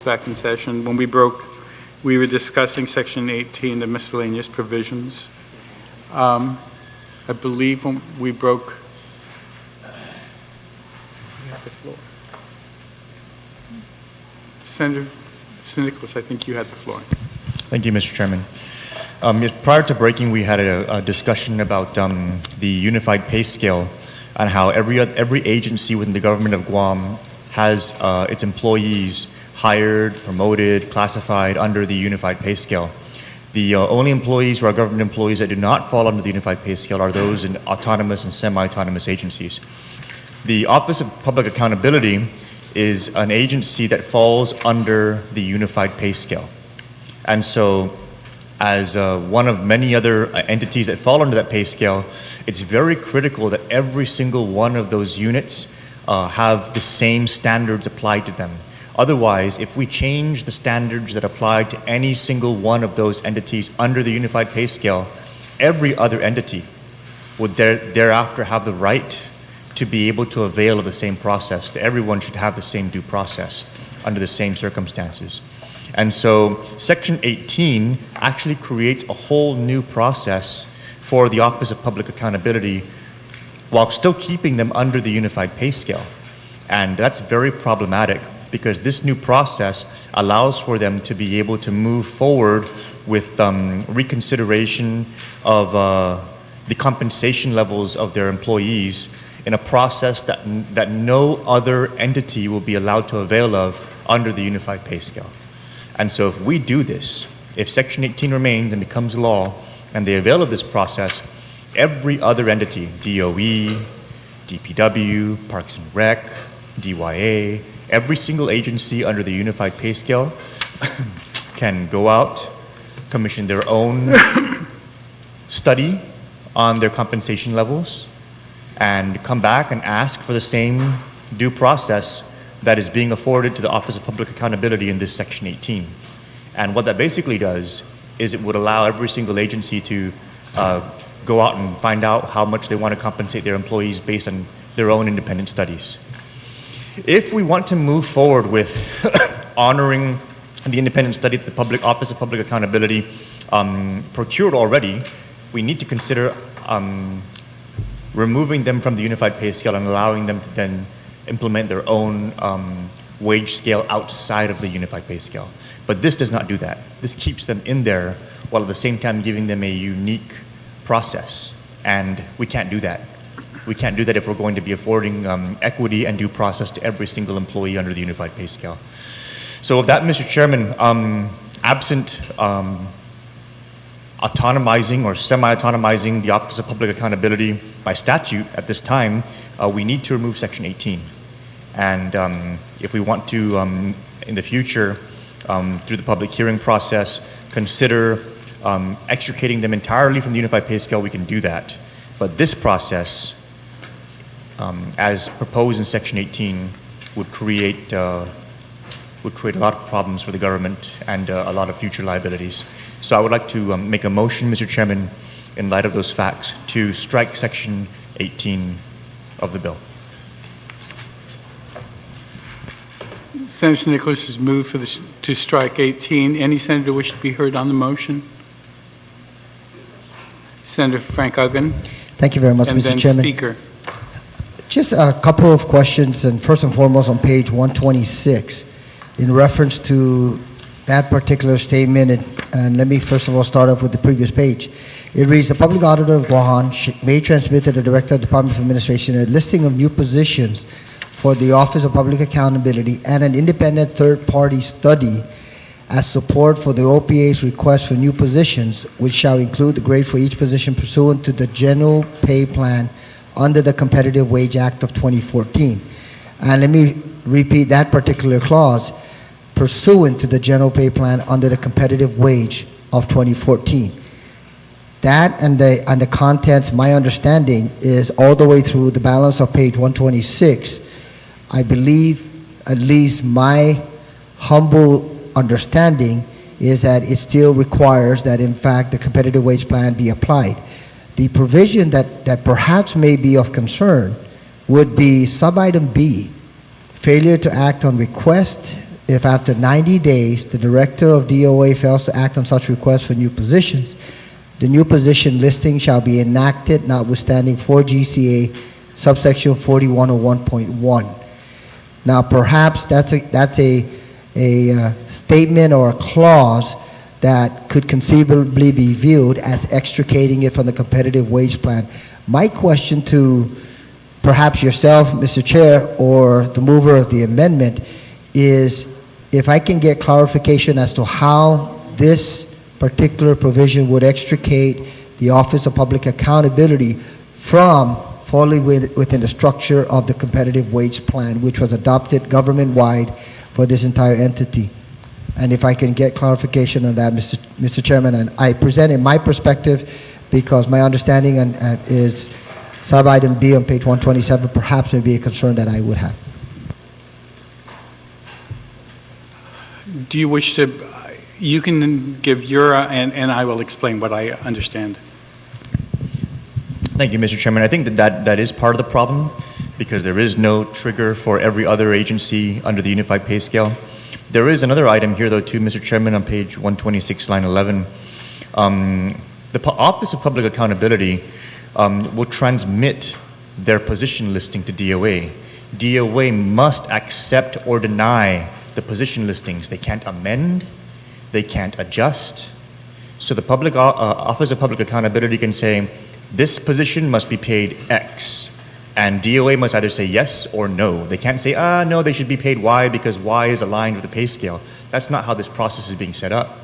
Back in session. When we broke, we were discussing Section 18, the miscellaneous provisions. I believe when we broke, you had the floor. Senator Nicholas, I think you had the floor. Thank you, Mr. Chairman. Prior to breaking, we had a discussion about the unified pay scale and how every agency within the government of Guam has its employees hired, promoted, classified under the unified pay scale. The only employees who are government employees that do not fall under the unified pay scale are those in autonomous and semi-autonomous agencies. The Office of Public Accountability is an agency that falls under the unified pay scale. And so, as one of many other entities that fall under that pay scale, it's very critical that every single one of those units have the same standards applied to them. Otherwise, if we change the standards that apply to any single one of those entities under the unified pay scale, every other entity would thereafter have the right to be able to avail of the same process. Everyone should have the same due process under the same circumstances. And so Section 18 actually creates a whole new process for the Office of Public Accountability while still keeping them under the unified pay scale. And that's very problematic, because this new process allows for them to be able to move forward with reconsideration of the compensation levels of their employees in a process that no other entity will be allowed to avail of under the unified pay scale. And so if we do this, if Section 18 remains and becomes law and they avail of this process, every other entity, DOE, DPW, Parks and Rec, DYA, every single agency under the unified pay scale can go out, commission their own study on their compensation levels, and come back and ask for the same due process that is being afforded to the Office of Public Accountability in this Section 18. And what that basically does is it would allow every single agency to go out and find out how much they want to compensate their employees based on their own independent studies. If we want to move forward with honoring the independent study that the Office of Public Accountability procured already, we need to consider removing them from the unified pay scale and allowing them to then implement their own wage scale outside of the unified pay scale. But this does not do that. This keeps them in there while at the same time giving them a unique process. And we can't do that. We can't do that if we're going to be affording equity and due process to every single employee under the unified pay scale. So with that, Mr. Chairman, absent autonomizing or semi-autonomizing the Office of Public Accountability by statute at this time, we need to remove Section 18. And if we want to, in the future, through the public hearing process, consider extricating them entirely from the unified pay scale, we can do that. But this process, as proposed in Section 18, would create a lot of problems for the government and a lot of future liabilities. So I would like to make a motion, Mr. Chairman, in light of those facts, to strike Section 18 of the bill. Senator Nicholas has moved to strike 18. Any senator wish to be heard on the motion? Senator Frank Uggan. Thank you very much, and Mr. then Chairman. Speaker. Just a couple of questions, and first and foremost on page 126, in reference to that particular statement, and let me first of all start off with the previous page. It reads, the Public Auditor of Guam may transmit to the Director of the Department of Administration a listing of new positions for the Office of Public Accountability and an independent third-party study as support for the OPA's request for new positions, which shall include the grade for each position pursuant to the general pay plan under the Competitive Wage Act of 2014. And let me repeat that particular clause, pursuant to the general pay plan under the Competitive Wage of 2014. That and the contents, my understanding, is all the way through the balance of page 126. I believe, at least my humble understanding, is that it still requires that, in fact, the competitive wage plan be applied. The provision that perhaps may be of concern would be sub-item B, failure to act on request if after 90 days the Director of DOA fails to act on such requests for new positions, the new position listing shall be enacted notwithstanding 4 GCA subsection 4101.1. Now, perhaps that's a statement or a clause that could conceivably be viewed as extricating it from the competitive wage plan. My question to perhaps yourself, Mr. Chair, or the mover of the amendment is if I can get clarification as to how this particular provision would extricate the Office of Public Accountability from falling within the structure of the competitive wage plan, which was adopted government-wide for this entire entity. And if I can get clarification on that, Mr. Chairman, and I present in my perspective because my understanding is sub-item B on page 127 perhaps may be a concern that I would have. Do you wish to, you can give your, and I will explain what I understand. Thank you, Mr. Chairman. I think that is part of the problem because there is no trigger for every other agency under the Unified Pay Scale. There is another item here, though, too, Mr. Chairman, on page 126, line 11. The Office of Public Accountability will transmit their position listing to DOA. DOA must accept or deny the position listings. They can't amend, they can't adjust. So the Office of Public Accountability can say, this position must be paid X, and DOA must either say yes or no. They can't say, no, they should be paid Y because Y is aligned with the pay scale. That's not how this process is being set up.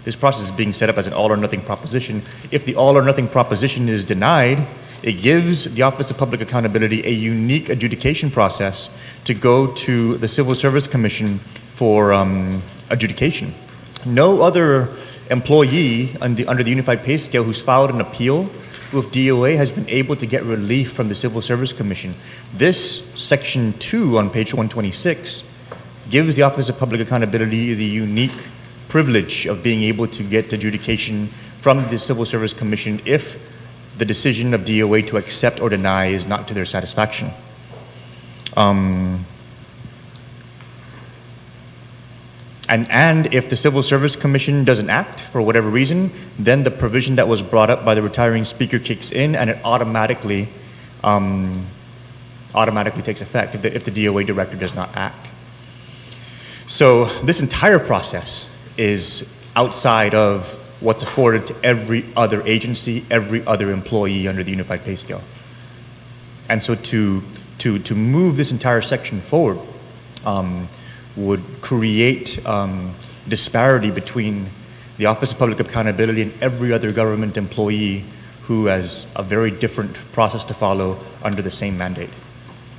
This process is being set up as an all or nothing proposition. If the all or nothing proposition is denied, it gives the Office of Public Accountability a unique adjudication process to go to the Civil Service Commission for adjudication. No other employee under the Unified Pay Scale who's filed an appeal with DOA has been able to get relief from the Civil Service Commission. This section 2 on page 126 gives the Office of Public Accountability the unique privilege of being able to get adjudication from the Civil Service Commission if the decision of DOA to accept or deny is not to their satisfaction. And if the Civil Service Commission doesn't act for whatever reason, then the provision that was brought up by the retiring speaker kicks in and it automatically takes effect if the DOA director does not act. So this entire process is outside of what's afforded to every other agency, every other employee under the Unified Pay Scale. And so to move this entire section forward would create disparity between the Office of Public Accountability and every other government employee who has a very different process to follow under the same mandate.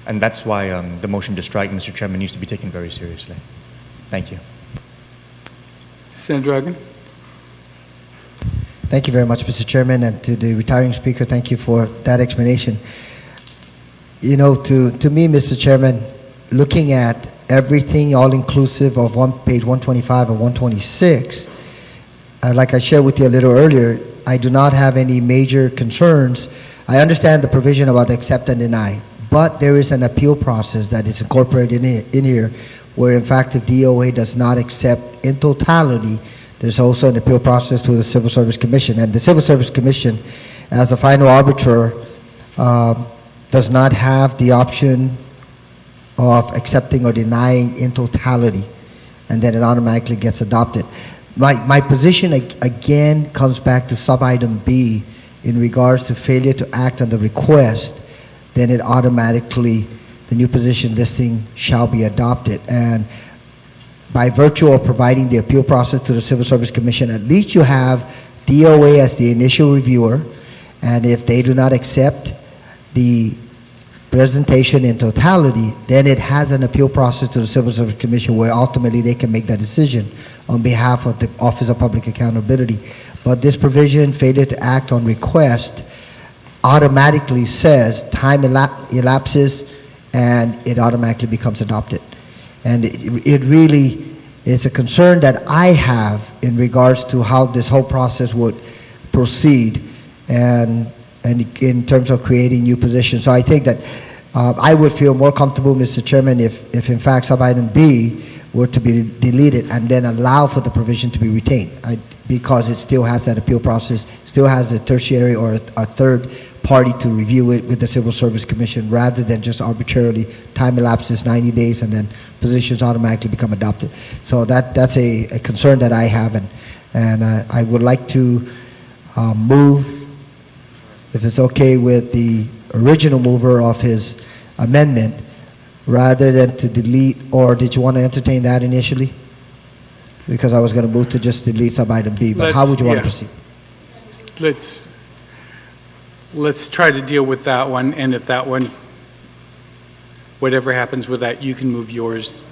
And that's why the motion to strike, Mr. Chairman, needs to be taken very seriously. Thank you. Senator Dragon. Thank you very much, Mr. Chairman, and to the retiring speaker, thank you for that explanation. You know, to me, Mr. Chairman, looking at everything all-inclusive of page 125 and 126, like I shared with you a little earlier, I do not have any major concerns. I understand the provision about accept and deny, but there is an appeal process that is incorporated in here where, in fact, if DOA does not accept in totality, there's also an appeal process to the Civil Service Commission. And the Civil Service Commission, as a final arbiter, does not have the option of accepting or denying in totality, and then it automatically gets adopted. My position again comes back to sub-item B in regards to failure to act on the request, then it automatically, the new position listing shall be adopted. And by virtue of providing the appeal process to the Civil Service Commission, at least you have DOA as the initial reviewer, and if they do not accept the presentation in totality, then it has an appeal process to the Civil Service Commission where ultimately they can make that decision on behalf of the Office of Public Accountability. But this provision, failure to act on request, automatically says time elapses and it automatically becomes adopted. And it really is a concern that I have in regards to how this whole process would proceed and in terms of creating new positions. So I think that I would feel more comfortable, Mr. Chairman, if in fact sub-item B were to be deleted and then allow for the provision to be retained, because it still has that appeal process, still has a tertiary or a third party to review it with the Civil Service Commission, rather than just arbitrarily time elapses 90 days and then positions automatically become adopted. So that's a concern that I have, and I would like to move, if it's okay with the original mover of his amendment, rather than to delete, or did you want to entertain that initially? Because I was going to move to just delete sub-item B, but how would you want to proceed? Let's try to deal with that one, and if that one, whatever happens with that, you can move yours.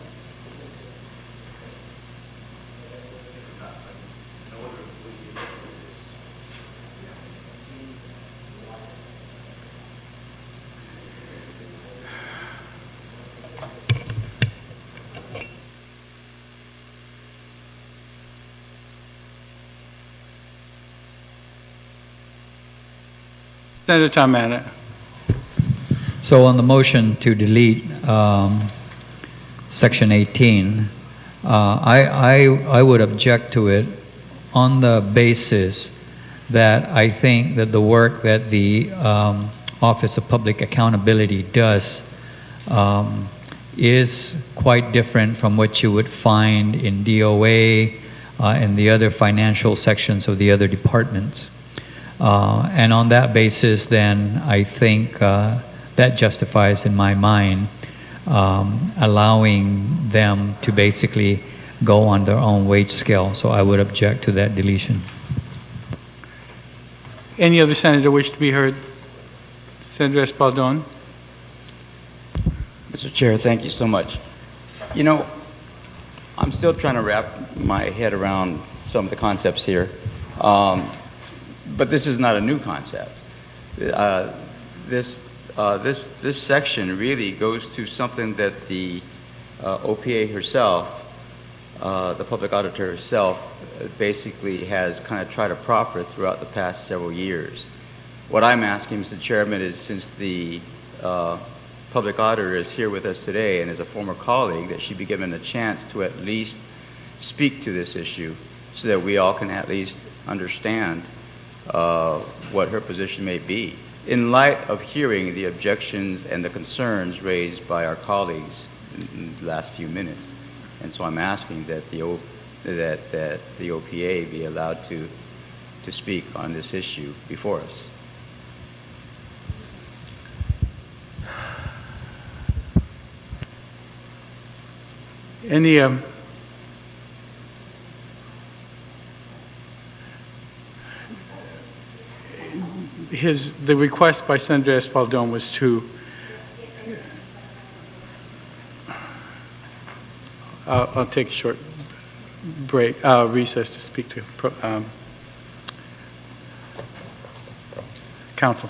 Senator Tom Manna. So on the motion to delete Section 18, I would object to it on the basis that I think that the work that the Office of Public Accountability does is quite different from what you would find in DOA and the other financial sections of the other departments. And on that basis, then, I think that justifies, in my mind, allowing them to basically go on their own wage scale. So I would object to that deletion. Any other senator wish to be heard? Senator Espaldon. Mr. Chair, thank you so much. You know, I'm still trying to wrap my head around some of the concepts here. But this is not a new concept. This section really goes to something that the OPA herself, the public auditor herself, basically has kind of tried to proffer throughout the past several years. What I'm asking, Mr. Chairman, is since the public auditor is here with us today and is a former colleague, that she be given a chance to at least speak to this issue so that we all can at least understand what her position may be, in light of hearing the objections and the concerns raised by our colleagues in the last few minutes. And so I'm asking that the OPA be allowed to speak on this issue before us. Any the request by Senator Espaldon was to I'll take a short break, recess to speak to council.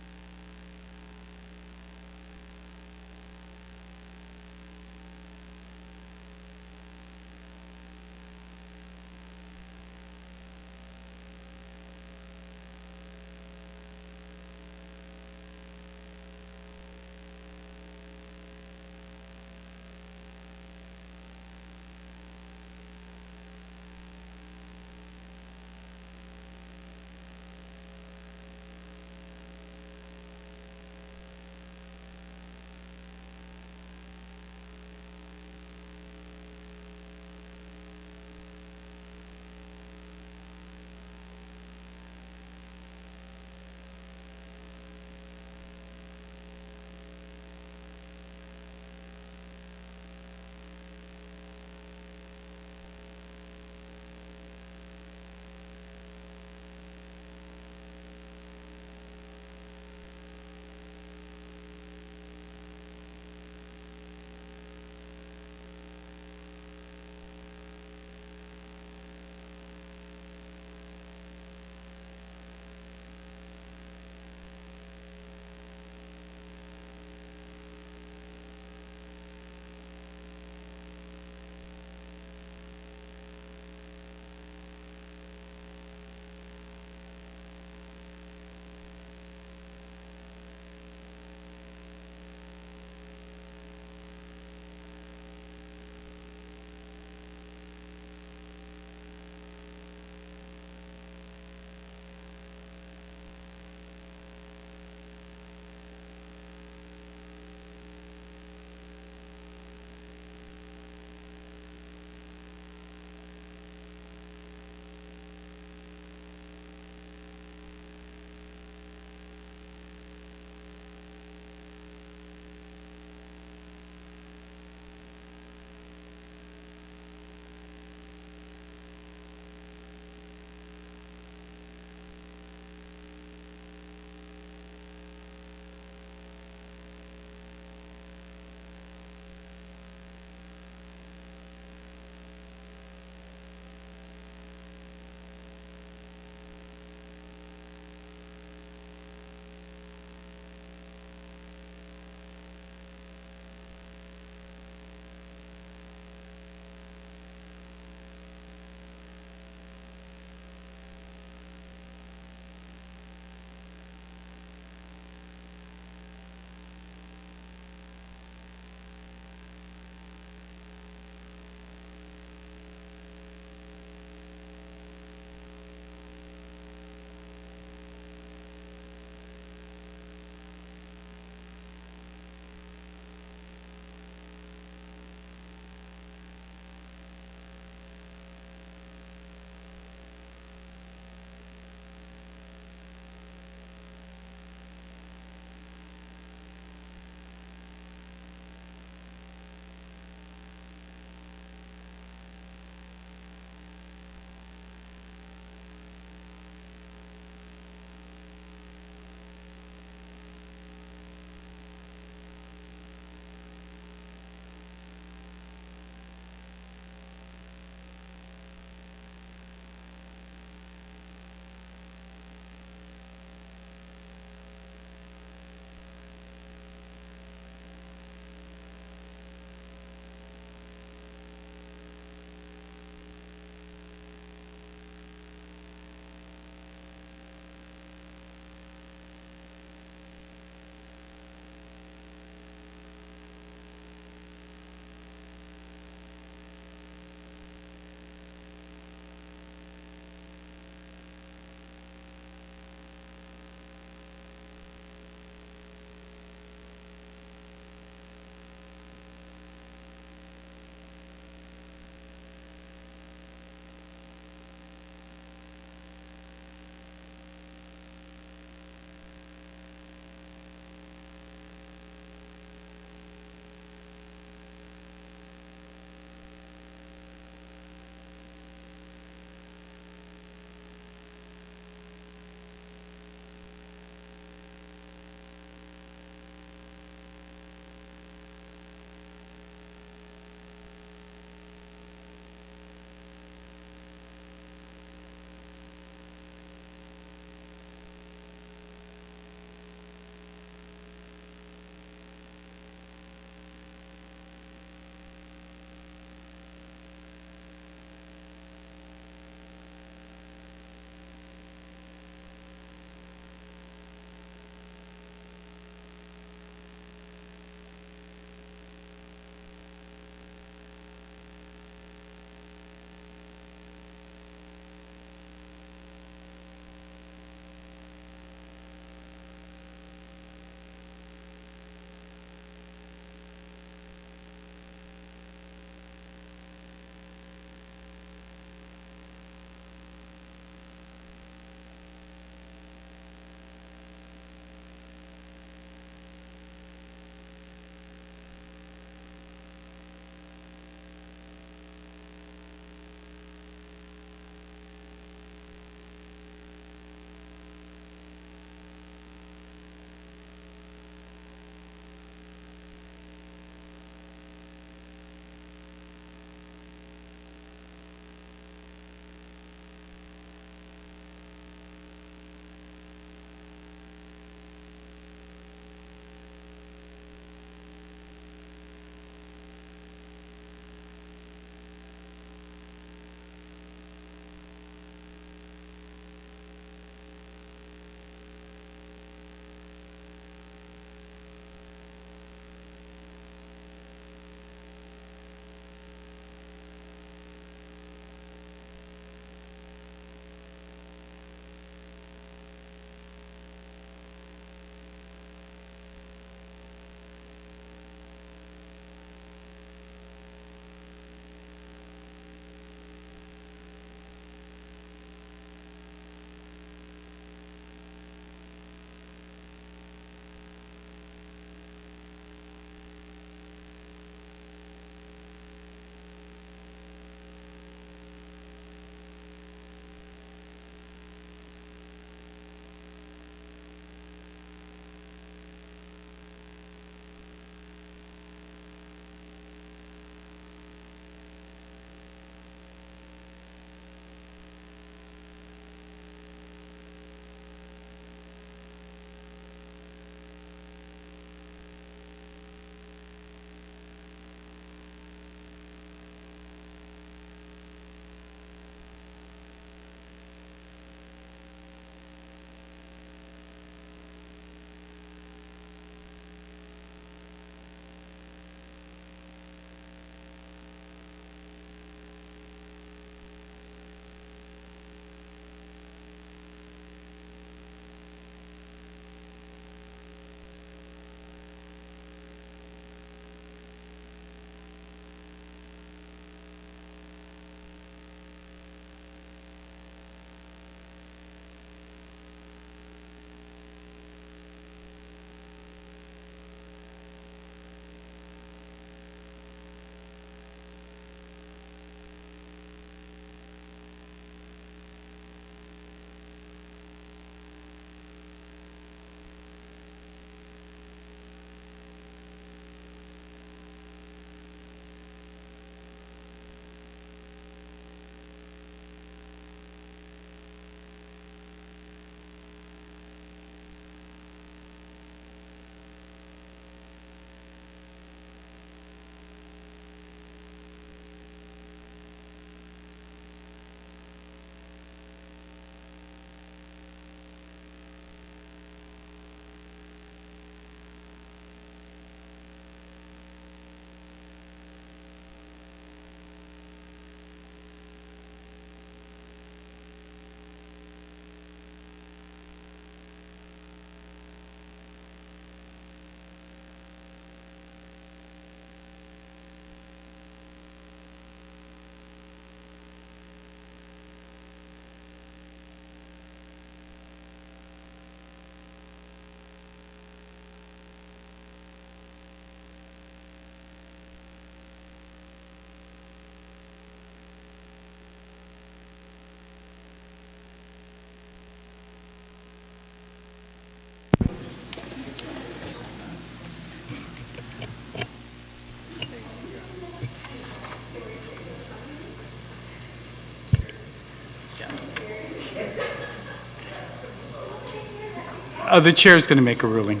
The chair is going to make a ruling.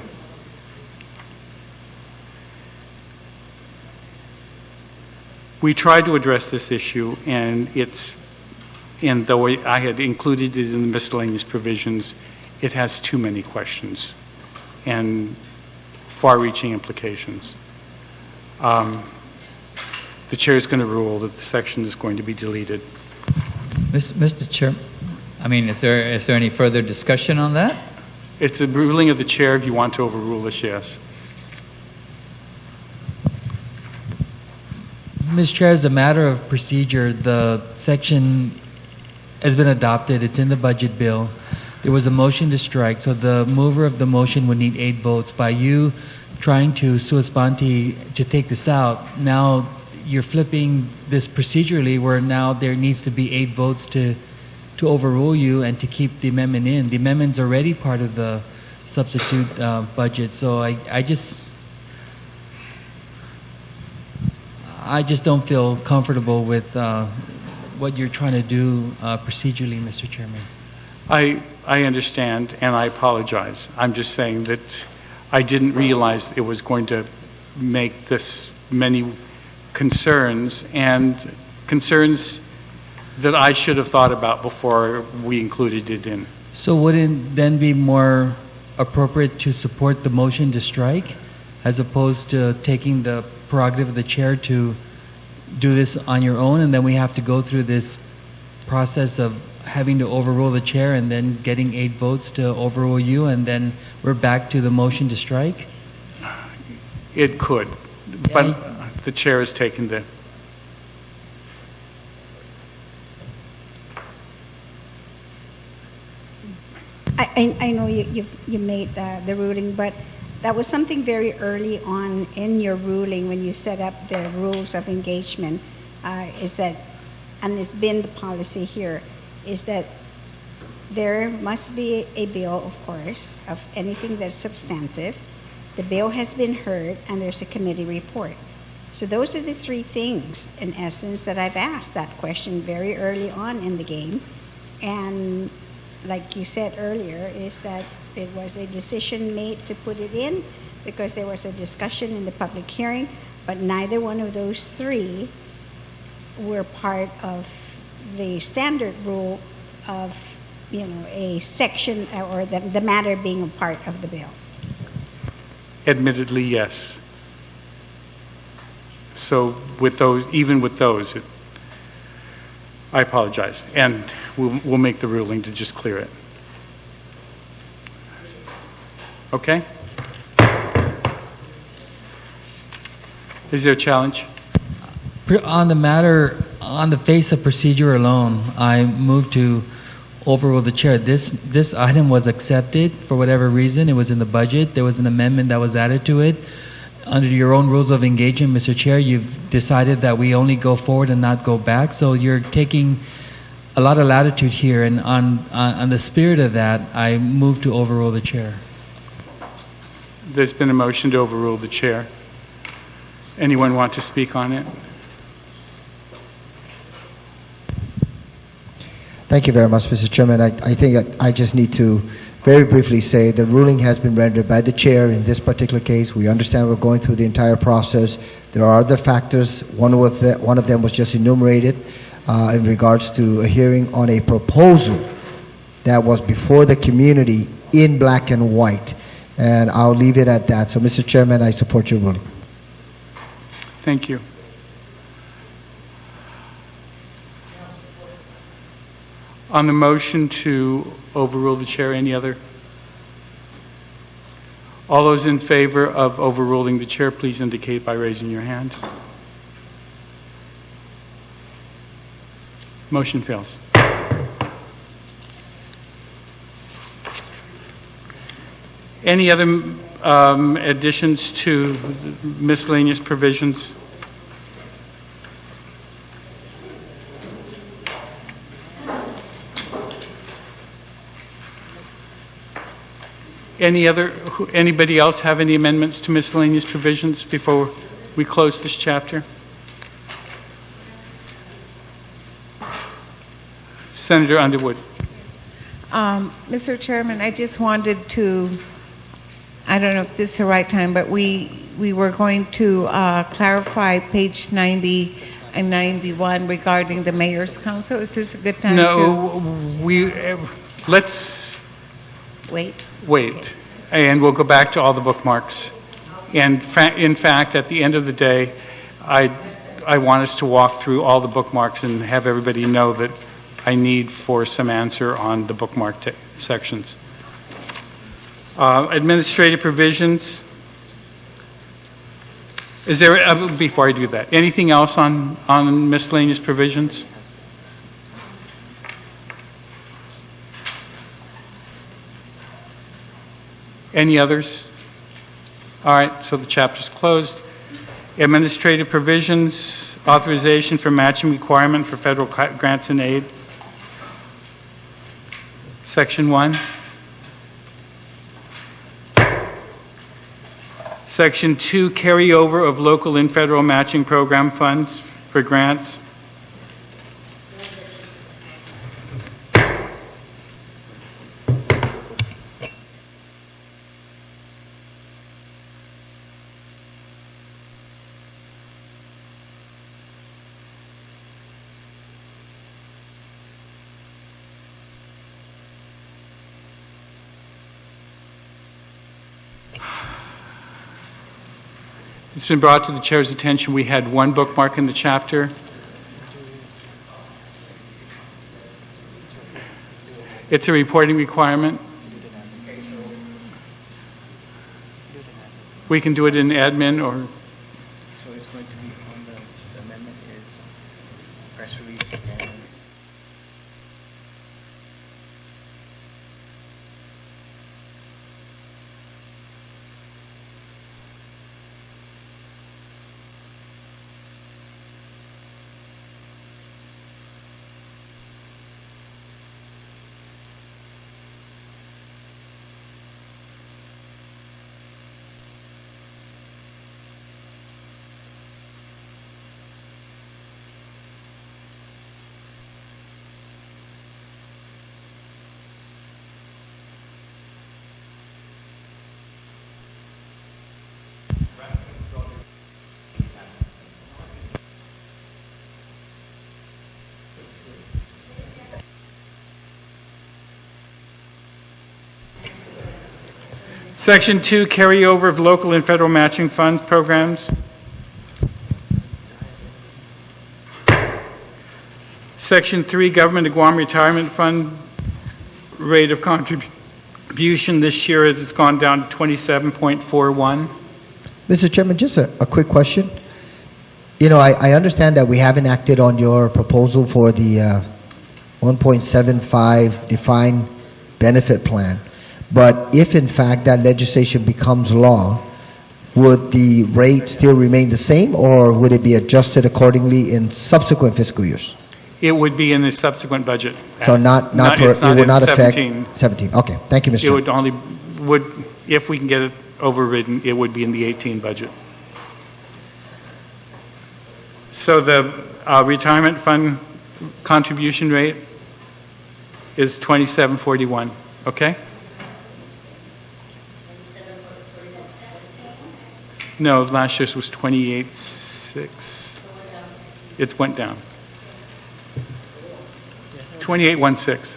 We tried to address this issue, and though I had included it in the miscellaneous provisions, it has too many questions and far-reaching implications. The chair is going to rule that the section is going to be deleted. Mr. Chair, I mean, is there any further discussion on that? It's a ruling of the chair. If you want to overrule this, yes. Mr. Chair, as a matter of procedure, the section has been adopted. It's in the budget bill. There was a motion to strike, so the mover of the motion would need 8 votes. By you trying to sua sponte to take this out, now you're flipping this procedurally where now there needs to be 8 votes to overrule you and to keep the amendment in. The amendment's already part of the substitute budget, so I just don't feel comfortable with what you're trying to do procedurally, Mr. Chairman. I understand, and I apologize. I'm just saying that I didn't realize it was going to make this many concerns, and concerns that I should have thought about before we included it in. So wouldn't it then be more appropriate to support the motion to strike as opposed to taking the prerogative of the chair to do this on your own, and then we have to go through this process of having to overrule the chair and then getting 8 votes to overrule you, and then we're back to the motion to strike? It could, but the chair has taken the... I know you made the ruling, but that was something very early on in your ruling when you set up the rules of engagement, is that, and it's been the policy here, is that there must be a bill, of course, of anything that's substantive. The bill has been heard, and there's a committee report. So those are the 3 things, in essence, that I've asked that question very early on in the game. And like you said earlier, is that it was a decision made to put it in because there was a discussion in the public hearing, but neither one of those 3 were part of the standard rule of, a section or the matter being a part of the bill. Admittedly, yes. So with those, even with those, I apologize, and we'll make the ruling to just clear it. Okay? Is there a challenge? On the matter, on the face of procedure alone, I move to overrule the chair. This item was accepted for whatever reason. It was in the budget. There was an amendment that was added to it. Under your own rules of engagement, Mr. Chair, you've decided that we only go forward and not go back. So you're taking a lot of latitude here, and on the spirit of that, I move to overrule the chair. There's been a motion to overrule the chair. Anyone want to speak on it? Thank you very much, Mr. Chairman. I think I just need to very briefly say the ruling has been rendered by the chair in this particular case. We understand we're going through the entire process. There are other factors. One of them was just enumerated in regards to a hearing on a proposal that was before the community in black and white. And I'll leave it at that. So, Mr. Chairman, I support your ruling. Thank you. On the motion to overrule the chair, any other? All those in favor of overruling the chair, please indicate by raising your hand. Motion fails. Any other additions to miscellaneous provisions? Anybody else have any amendments to miscellaneous provisions before we close this chapter? Senator Underwood. Mr. Chairman, I just wanted to, I don't know if this is the right time, but we were going to clarify page 90 and 91 regarding the Mayor's Council. Is this a good time to No, let's wait? wait, and we'll go back to all the bookmarks. And in fact, at the end of the day, I want us to walk through all the bookmarks and have everybody know that I need for some answer on the bookmark sections. Administrative provisions. Is there, before I do that, anything else on miscellaneous provisions? Any others? All right, so the chapter's closed. Administrative provisions, authorization for matching requirement for federal grants and aid. Section 1. Section 2, carryover of local and federal matching program funds for grants. It's been brought to the chair's attention we had one bookmark in the chapter. It's a reporting requirement. We can do it in admin or... So it's going to be on the amendment is press release and... Section 2, carryover of local and federal matching funds programs. Section 3, Government of Guam Retirement Fund rate of contribution this year has gone down to 27.41. Mr. Chairman, just a quick question. You know, I understand that we haven't acted on your proposal for the 1.75 defined benefit plan. But if in fact that legislation becomes law, would the rate still remain the same, or would it be adjusted accordingly in subsequent fiscal years? It would be in the subsequent budget. So it would not affect 17. Okay, thank you, Mr. It would only, if we can get it overridden, it would be in the 18 budget. So the retirement fund contribution rate is 27.41, okay? No, last year's was 28.6. It went down. 28.16.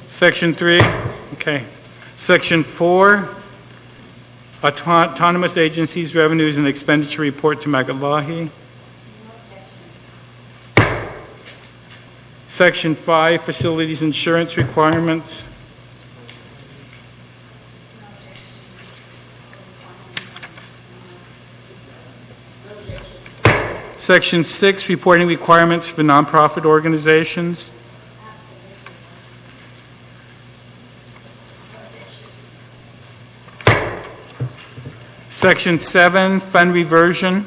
Section 3, okay. Section 4, autonomous agencies, revenues and expenditure report to Magalahi. Section 5, facilities insurance requirements. Section 6, reporting requirements for nonprofit organizations. Section 7, fund reversion.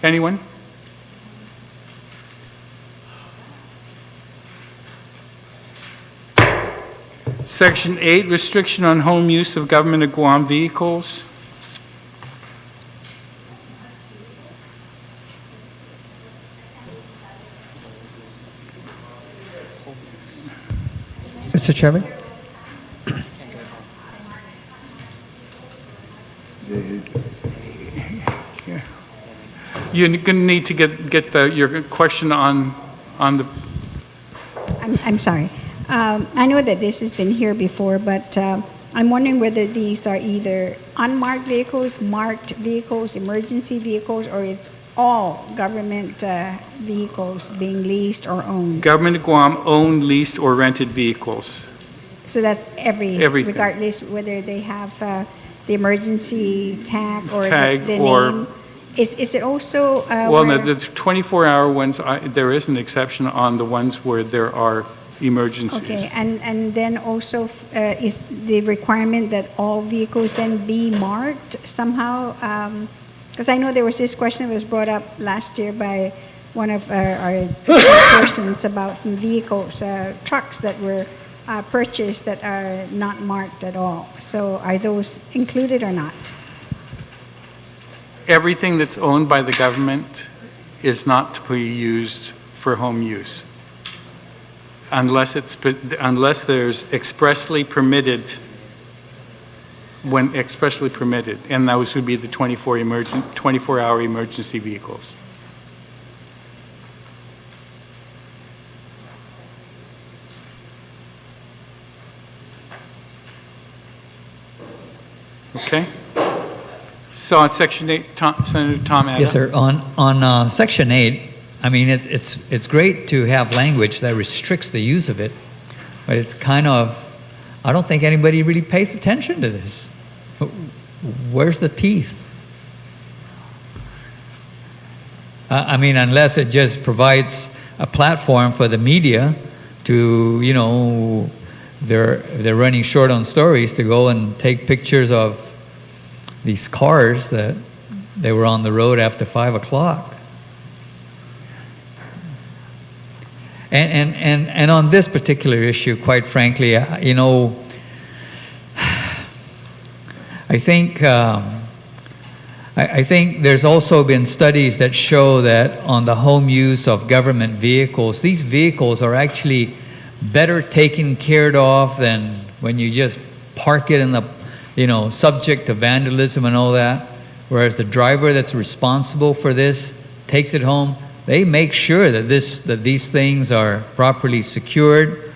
Anyone? Section 8, restriction on home use of government of Guam vehicles. Mr. Chairman? You're going to need to get your question on the, I'm sorry. I know that this has been here before, but I'm wondering whether these are either unmarked vehicles, marked vehicles, emergency vehicles, or it's all government vehicles being leased or owned. Government of Guam owned, leased, or rented vehicles. So that's Everything. regardless whether they have the emergency tag or Tag the or- name. Is it also Well, no, where- the 24-hour ones, there is an exception on the ones where there are emergencies. Okay, and then also is the requirement that all vehicles then be marked somehow? Because I know there was this question that was brought up last year by one of our persons about some vehicles, trucks that were purchased that are not marked at all. So are those included or not? Everything that's owned by the government is not to be used for home use unless there's expressly permitted, when expressly permitted, and those would be the 24-hour emergency vehicles. Okay? So on Section 8, Senator Tom Adams. Yes, sir. On Section 8, I mean, it's great to have language that restricts the use of it, but it's kind of, I don't think anybody really pays attention to this. Where's the teeth? I mean, unless it just provides a platform for the media to, you know, they're running short on stories to go and take pictures of these cars that they were on the road after 5 o'clock. And on this particular issue, quite frankly, you know, I think there's also been studies that show that on the home use of government vehicles, these vehicles are actually better taken care of than when you just park it in the, you know, subject to vandalism and all that. Whereas the driver that's responsible for this takes it home. They make sure that these things are properly secured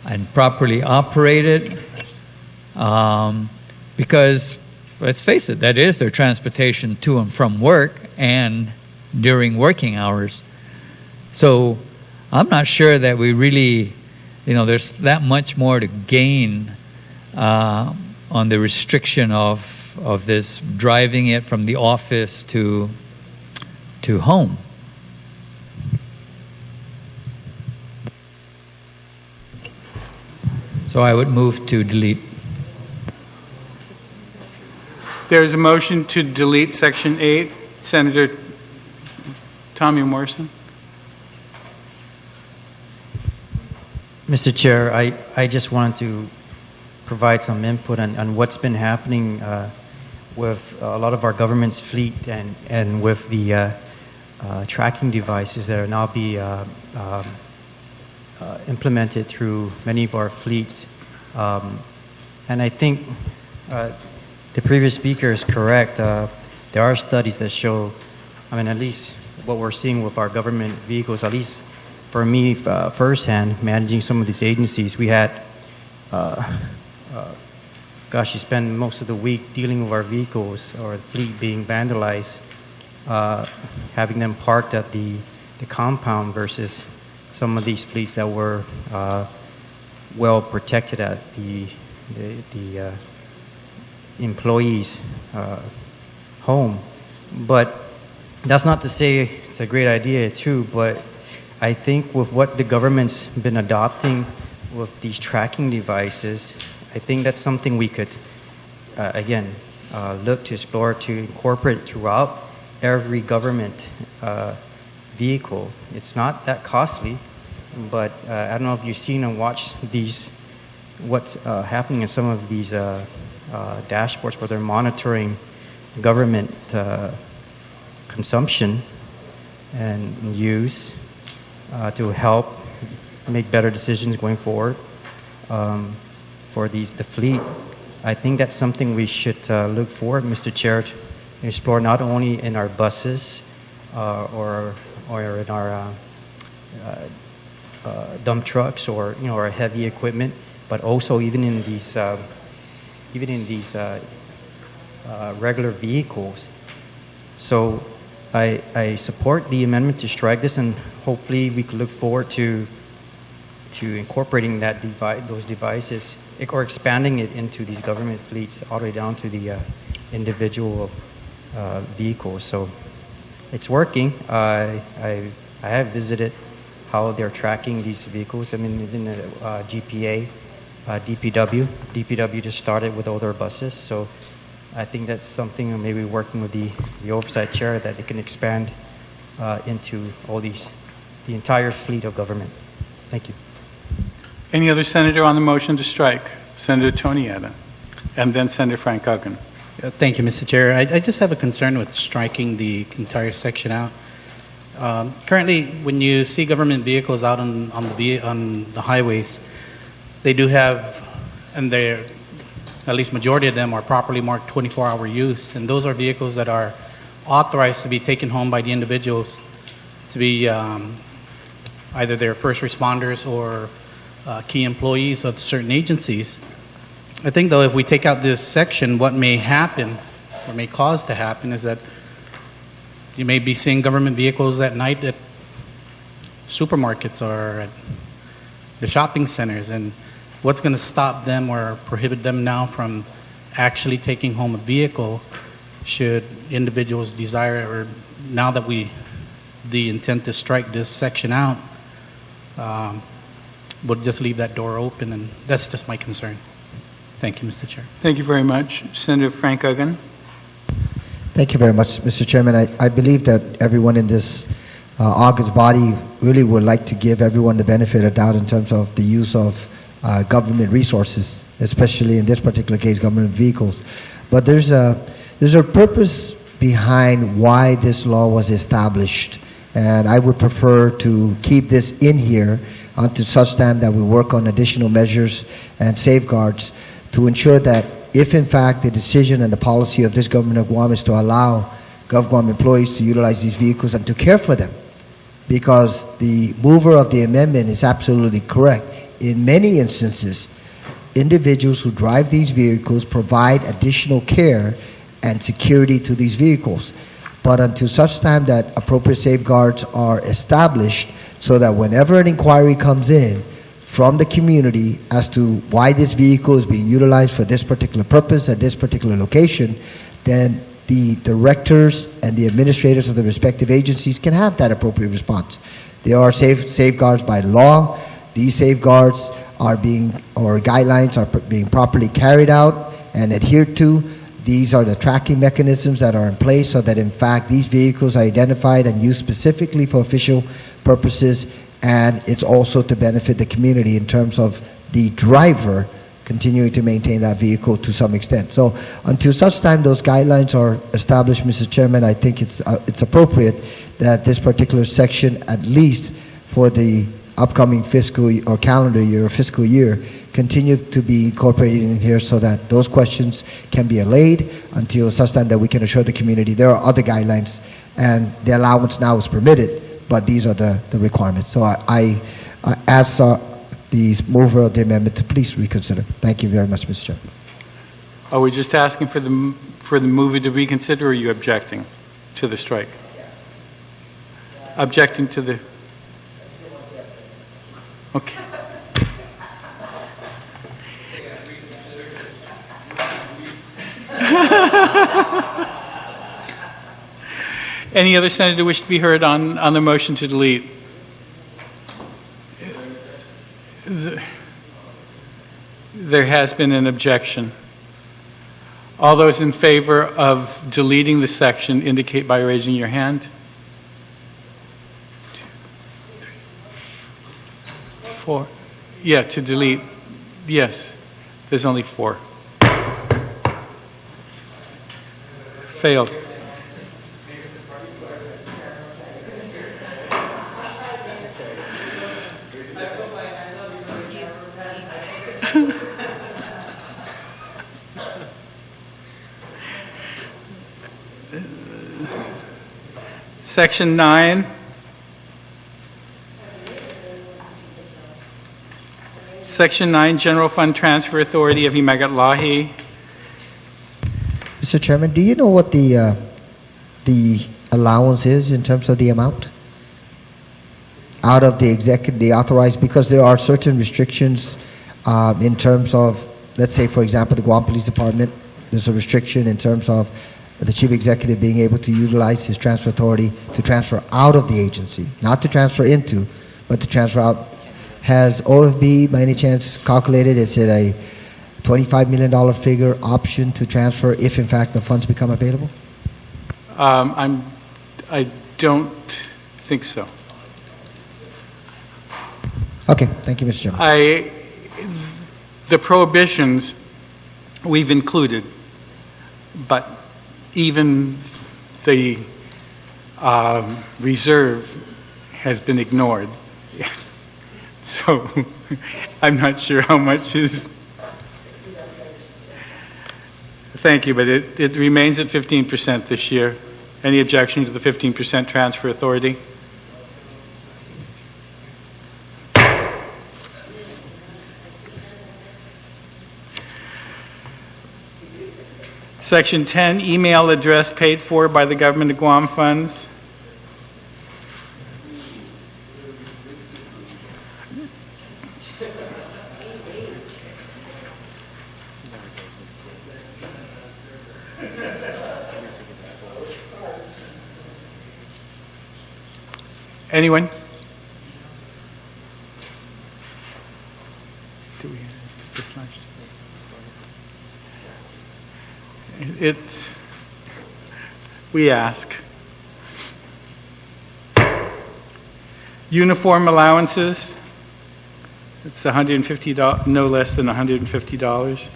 and properly operated, because let's face it, that is their transportation to and from work and during working hours. So I'm not sure that we really, you know, there's that much more to gain on the restriction of this driving it from the office to home. So I would move to delete. There's a motion to delete Section 8. Senator Tommy Morrison. Mr. Chair, I just wanted to provide some input on what's been happening with a lot of our government's fleet and with the tracking devices that are now being implemented through many of our fleets. And I think the previous speaker is correct. There are studies that show, I mean, at least what we're seeing with our government vehicles, at least for me firsthand, managing some of these agencies, we had, you spend most of the week dealing with our vehicles or the fleet being vandalized, having them parked at the compound versus some of these fleets that were well protected at the employees' home. But that's not to say it's a great idea too, but I think with what the government's been adopting with these tracking devices, I think that's something we could, again, look to explore to incorporate throughout every government vehicle. It's not that costly, but I don't know if you've seen and watched what's happening in some of these dashboards where they're monitoring government consumption and use to help make better decisions going forward. for the fleet. I think that's something we should look for, Mr. Chair, to explore not only in our buses or in our dump trucks or our heavy equipment, but also even in these regular vehicles. So I support the amendment to strike this, and hopefully we could look forward to incorporating those devices or expanding it into these government fleets all the way down to the individual vehicles. So it's working. I have visited how they're tracking these vehicles. I mean, in the GPA, DPW just started with all their buses. So I think that's something maybe working with the oversight chair that it can expand into the entire fleet of government. Thank you. Any other senator on the motion to strike? Senator Tony Etta, and then Senator Frank Uggan. Thank you, Mr. Chair. I just have a concern with striking the entire section out. Currently, when you see government vehicles out on the highways, they do have, and they're, at least majority of them are properly marked 24-hour use, and those are vehicles that are authorized to be taken home by the individuals to be either their first responders or key employees of certain agencies. I think, though, if we take out this section, what may happen or may cause to happen is that you may be seeing government vehicles at night at supermarkets or at the shopping centers, and what's going to stop them or prohibit them now from actually taking home a vehicle should individuals desire, or now that the intent to strike this section out, we'll just leave that door open, and that's just my concern. Thank you, Mr. Chair. Thank you very much. Senator Frank Uggan. Thank you very much, Mr. Chairman. I believe that everyone in this August body really would like to give everyone the benefit of doubt in terms of the use of government resources, especially in this particular case, government vehicles. But there's a purpose behind why this law was established, and I would prefer to keep this in here until such time that we work on additional measures and safeguards to ensure that if in fact the decision and the policy of this government of Guam is to allow GovGuam employees to utilize these vehicles and to care for them, because the mover of the amendment is absolutely correct. In many instances, individuals who drive these vehicles provide additional care and security to these vehicles. But until such time that appropriate safeguards are established so that whenever an inquiry comes in from the community as to why this vehicle is being utilized for this particular purpose at this particular location, then the directors and the administrators of the respective agencies can have that appropriate response. There are safeguards by law. These safeguards are guidelines are being properly carried out and adhered to. These are the tracking mechanisms that are in place so that in fact these vehicles are identified and used specifically for official purposes, and it's also to benefit the community in terms of the driver continuing to maintain that vehicle to some extent. So until such time those guidelines are established, Mr. Chairman, I think it's appropriate that this particular section, at least for the upcoming fiscal or calendar year or fiscal year, continue to be incorporated in here so that those questions can be allayed until such time that we can assure the community there are other guidelines and the allowance now is permitted, but these are the requirements. So I ask the mover of the amendment to please reconsider. Thank you very much, Mr. Chair. Are we just asking for the mover to reconsider, or are you objecting to the strike? Objecting to the... Okay. Any other senator wish to be heard on the motion to delete? There has been an objection. All those in favor of deleting the section indicate by raising your hand. 2, 3, 4. Yeah, to delete. Yes, there's only 4. Fails. Section 9. Section 9, General Fund Transfer Authority of Himagat Lahi. Mr. Chairman, do you know what the allowance is in terms of the amount? Out of the authorized, because there are certain restrictions in terms of, let's say, for example, the Guam Police Department, there's a restriction in terms of the chief executive being able to utilize his transfer authority to transfer out of the agency, not to transfer into, but to transfer out. Has OFB, by any chance, calculated, is it a $25 million figure option to transfer if, in fact, the funds become available? I don't think so. Okay, thank you, Mr. Chairman. The prohibitions we've included, but even the reserve has been ignored. So I'm not sure how much is. Thank you, but it remains at 15% this year. Any objection to the 15% transfer authority? Section 10, email address paid for by the government of Guam funds. Anyone? Do we have this last year? We ask. Uniform allowances. It's $150, no less than $150.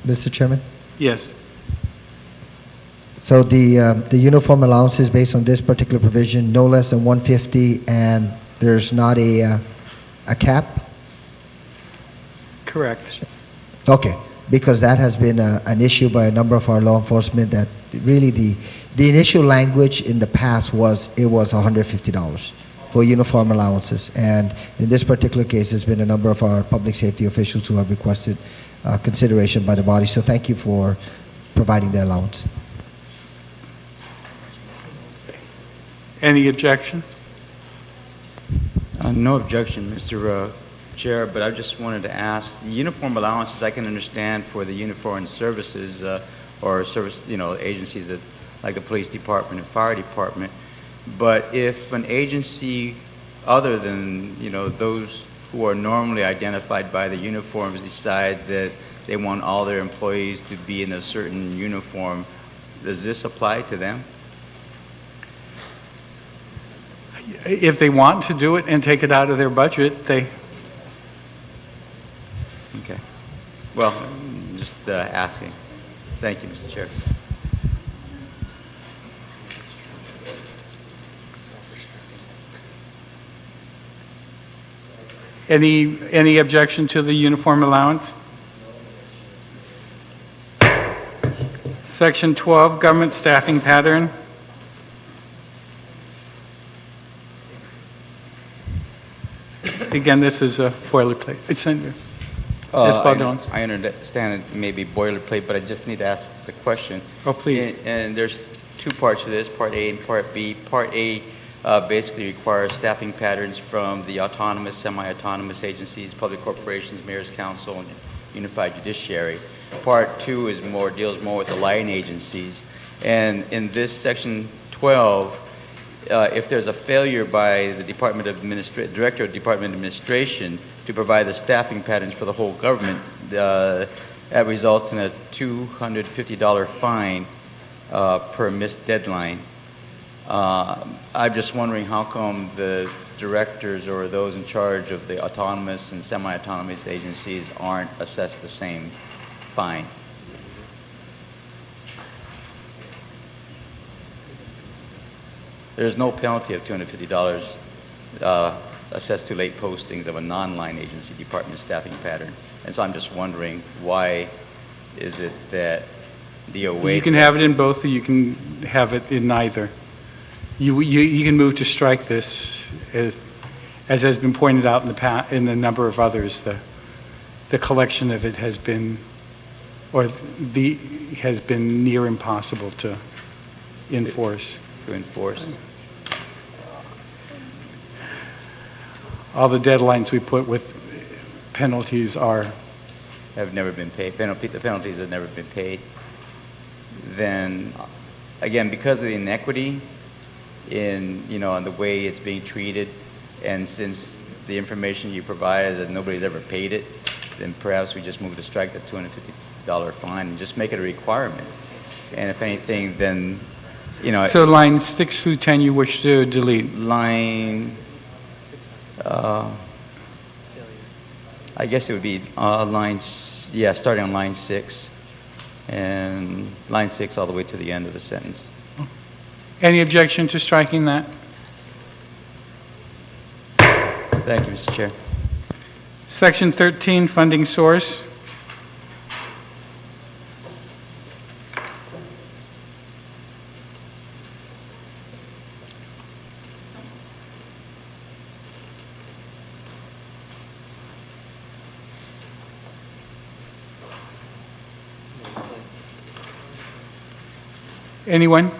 Mr. Chairman? Yes. So the uniform allowance is based on this particular provision, no less than 150, and there's not a cap? Correct. Okay, because that has been an issue by a number of our law enforcement, that really the initial language in the past was it was $150 for uniform allowances. And in this particular case, there's been a number of our public safety officials who have requested consideration by the body. So thank you for providing the allowance. Any objection? No objection, Mr. Chair, but I just wanted to ask, uniform allowances I can understand for the uniform services or service, agencies that, like the police department and fire department. But if an agency other than, those who are normally identified by the uniforms decides that they want all their employees to be in a certain uniform, does this apply to them? If they want to do it and take it out of their budget, they... Okay. Well, just asking. Thank you, Mr. Chair. Any objection to the uniform allowance? Section 12, government staffing pattern. Again, this is a boilerplate. It's in there. Yes, Baldwin. I understand it may be boilerplate, but I just need to ask the question. Oh, please. And there's two parts to this, Part A and Part B. Part A basically requires staffing patterns from the autonomous, semi-autonomous agencies, public corporations, mayor's council, and unified judiciary. Part 2 is deals more with the line agencies. And in this Section 12, if there's a failure by the Director of Department of Administration to provide the staffing patterns for the whole government, that results in a $250 fine per missed deadline. I'm just wondering how come the directors or those in charge of the autonomous and semi-autonomous agencies aren't assessed the same fine? There's no penalty of $250 assessed to late postings of a non-line agency department staffing pattern. And so I'm just wondering, why is it that the await... You can have it in both, or you can have it in neither. you can move to strike this, as has been pointed out in the past, in a number of others, the collection of it has been, has been near impossible to enforce. To enforce. All the deadlines we put with penalties have never been paid. The penalties have never been paid. Then, again, because of the inequity in the way it's being treated, and since the information you provide is that nobody's ever paid it, then perhaps we just move to strike the $250 fine and just make it a requirement. And if anything, then So lines 6 through 10 you wish to delete? Line, I guess it would be starting on line 6, and line 6 all the way to the end of the sentence. Any objection to striking that? Thank you, Mr. Chair. Section 13, funding source. Anyone?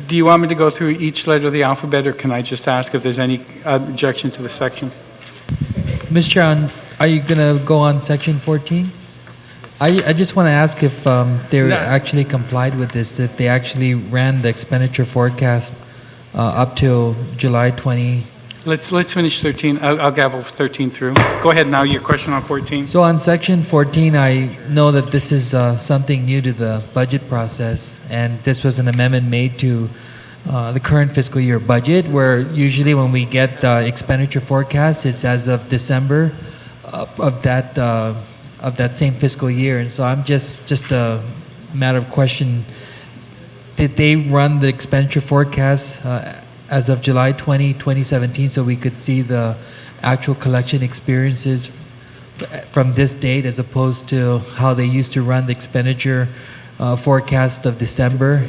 Do you want me to go through each letter of the alphabet, or can I just ask if there's any objection to the section? Mr. Chair, are you going to go on section 14? I just want to ask if they actually complied with this, if they actually ran the expenditure forecast up till July 20. Let's finish 13. I'll gavel 13 through. Go ahead now, your question on 14. So on section 14, I know that this is something new to the budget process, and this was an amendment made to the current fiscal year budget, where usually when we get the expenditure forecast, it's as of December of that same fiscal year. And so I'm just a matter of question, did they run the expenditure forecast as of July 20, 2017, so we could see the actual collection experiences from this date, as opposed to how they used to run the expenditure forecast of December?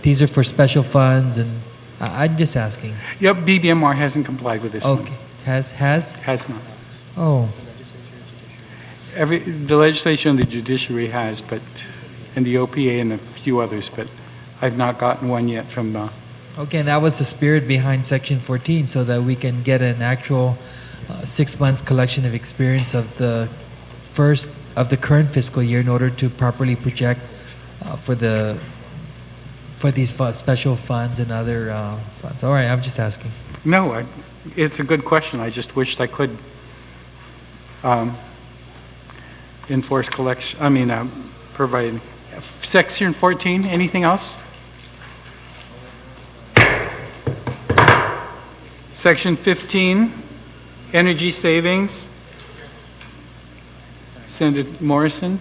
These are for special funds, and I'm just asking. Yep, BBMR hasn't complied with this one. Okay, has? Has not. Oh. The legislature and the judiciary has, and the OPA and a few others, but I've not gotten one yet from Okay, and that was the spirit behind section 14, so that we can get an actual 6 months collection of experience of the current fiscal year in order to properly project for these special funds and other funds. All right, I'm just asking. No, it's a good question. I just wished I could enforce collection, provide. Section 14, anything else? Section 15, energy savings. Senator Morrison.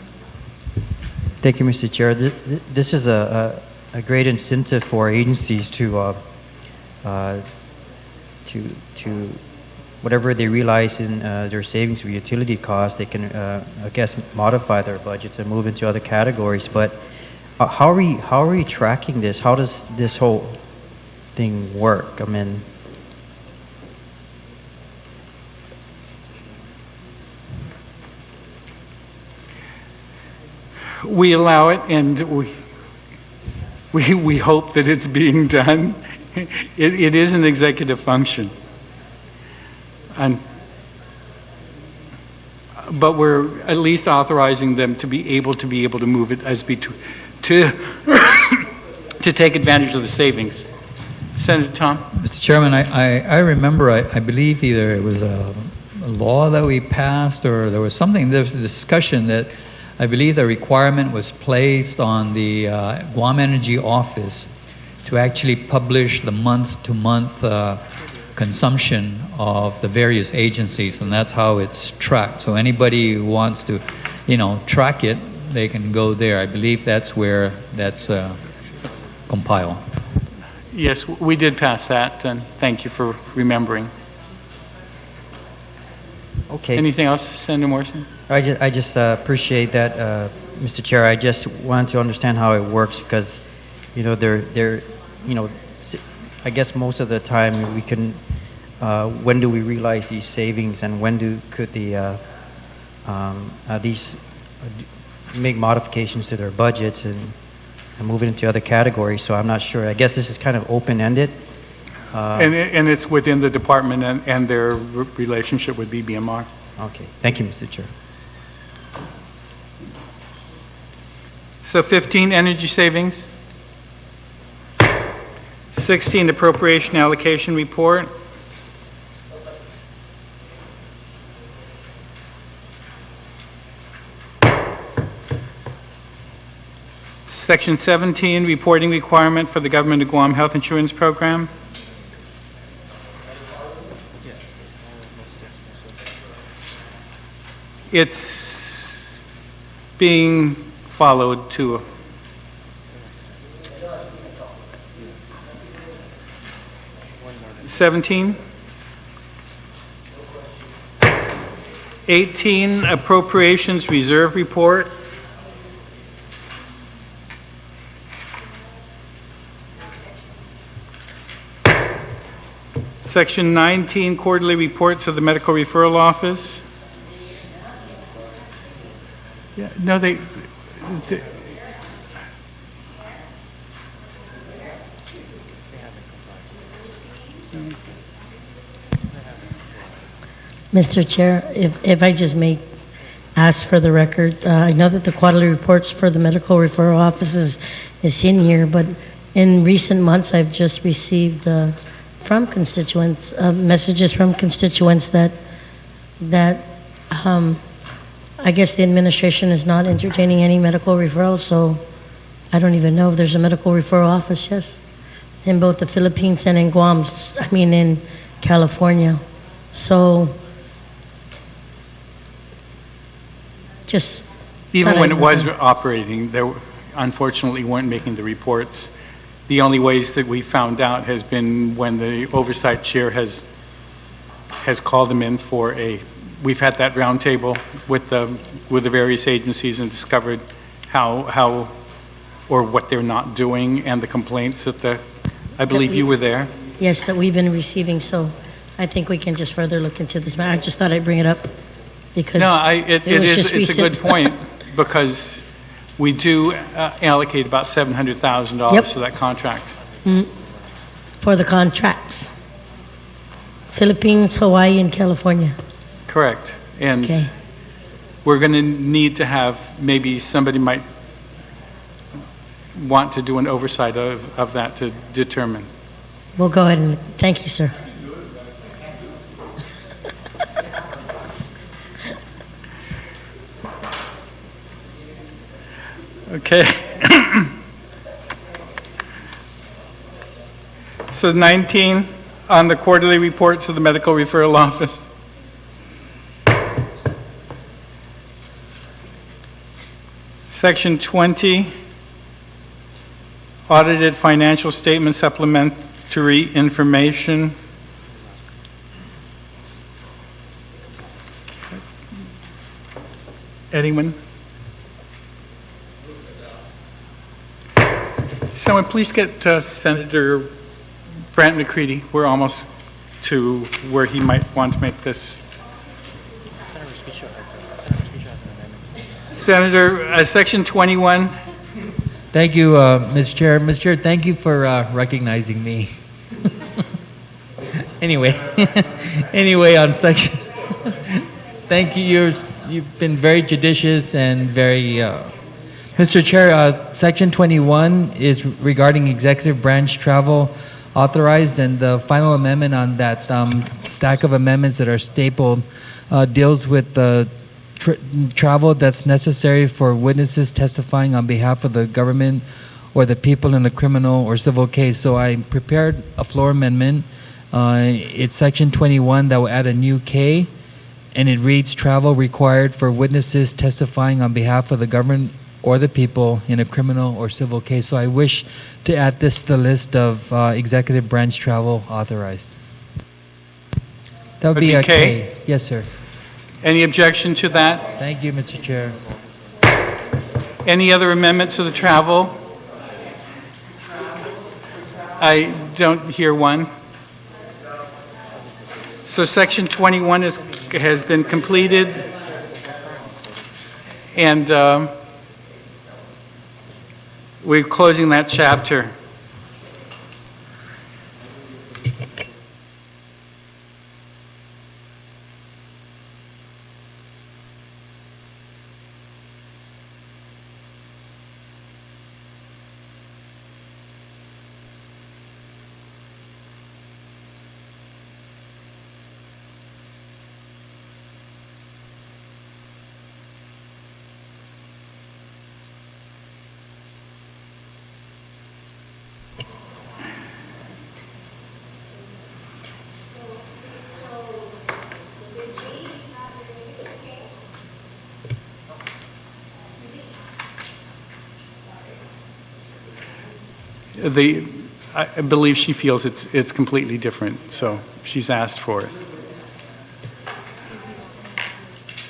Thank you, Mr. Chair. This is a great incentive for agencies to whatever they realize in their savings for utility costs, they can, I guess, modify their budgets and move into other categories. But how are we tracking this? How does this whole thing work? We allow it, and we hope that it's being done. It is an executive function. But we're at least authorizing them to be able to move it to take advantage of the savings. Senator Tom? Mr. Chairman, I remember, I believe either it was a law that we passed, or there was a discussion that I believe the requirement was placed on the Guam Energy office to actually publish the month-to-month consumption of the various agencies, and that's how it's tracked. So anybody who wants to track it, they can go there. I believe that's where that's compiled. Yes, we did pass that, and thank you for remembering. Okay. Anything else, Senator Morrison? I just appreciate that, Mr. Chair. I just wanted to understand how it works because, I guess most of the time we can, when do we realize these savings and when could these make modifications to their budgets and move it into other categories. So I'm not sure. I guess this is kind of open-ended. And it's within the department and their relationship with BBMR. Okay. Thank you, Mr. Chair. So 15, energy savings. 16, appropriation allocation report. Section 17, reporting requirement for the Government of Guam Health Insurance Program. It's being followed to 17. 18, appropriations reserve report. Section 19, quarterly reports of the Medical Referral Office. Yeah, no, they Mr. Chair, if I just may ask for the record, I know that the quarterly reports for the Medical Referral Offices is in here, but in recent months I've just received from constituents, messages from constituents that I guess the administration is not entertaining any medical referrals, so I don't even know if there's a medical referral office, yes, in both the Philippines and in Guam, in California. So, just... Even when it was operating, they unfortunately weren't making the reports. The only ways that we found out has been when the oversight chair has called them in for we've had that roundtable with the various agencies and discovered how or what they're not doing and the complaints that I believe you were there. Yes, that we've been receiving, so I think we can just further look into this matter. I just thought I'd bring it up because it's a good point because we do allocate about $700,000 to that contract. For the contracts. Philippines, Hawaii, and California. Correct. And we're going to need to have, maybe somebody might want to do an oversight of that to determine. We'll go ahead and, thank you, sir. Okay. So 19 on the quarterly reports of the Medical Referral Office. Section 20, audited financial statement supplementary information. Anyone? Someone please get Senator Brant McCready. We're almost to where he might want to make this. Senator Speaker has an amendment. Senator, Section 21. Thank you, Mr. Chair. Mr. Chair, thank you for recognizing me. Anyway, on section, thank you. You've been very judicious and very, Mr. Chair, Section 21 is regarding executive branch travel authorized, and the final amendment on that stack of amendments that are stapled deals with the travel that's necessary for witnesses testifying on behalf of the government or the people in a criminal or civil case. So I prepared a floor amendment. It's Section 21 that will add a new K and it reads travel required for witnesses testifying on behalf of the government or the people in a criminal or civil case. So I wish to add this to the list of executive branch travel authorized. That would be a K. Yes, sir. Any objection to that? Thank you, Mr. Chair. Any other amendments to the travel? I don't hear one. So section 21 has been completed, and we're closing that chapter. I believe she feels it's completely different, so she's asked for it.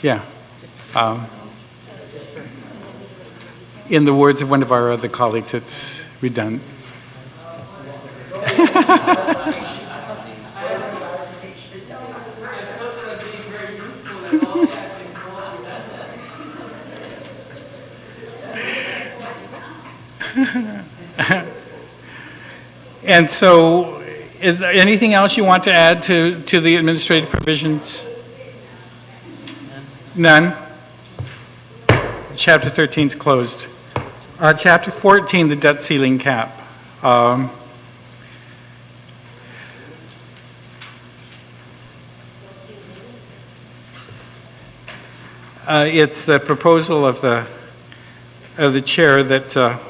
Yeah. In the words of one of our other colleagues, it's redundant. And so, is there anything else you want to add to the administrative provisions? None? Chapter 13 is closed. Chapter 14, the debt ceiling cap. It's a proposal of the chair that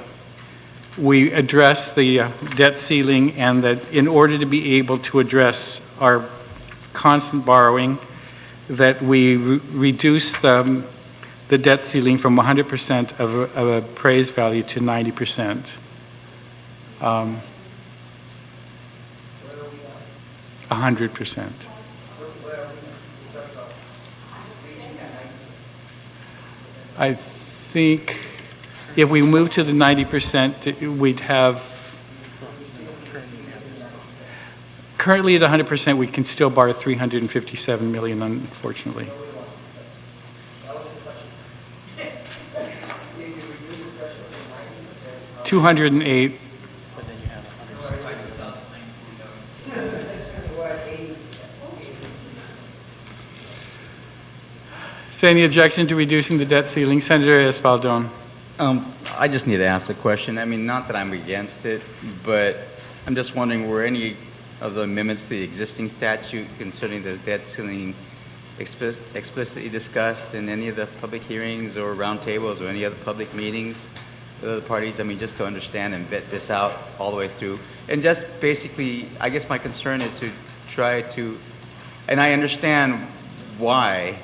we address the debt ceiling, and that in order to be able to address our constant borrowing, that we reduce the debt ceiling from 100% of appraised value to 90%. 100%. I think if we move to the 90%, we'd have, currently at 100%, we can still borrow $357 million, unfortunately. $208. Is there any objection to reducing the debt ceiling? Senator Espaldon. I just need to ask the question. I mean, not that I'm against it, but I'm just wondering, were any of the amendments to the existing statute concerning the debt ceiling explicitly discussed in any of the public hearings or roundtables or any other public meetings with other parties? I mean, just to understand and vet this out all the way through. And just basically, I guess my concern is to try to, and I understand why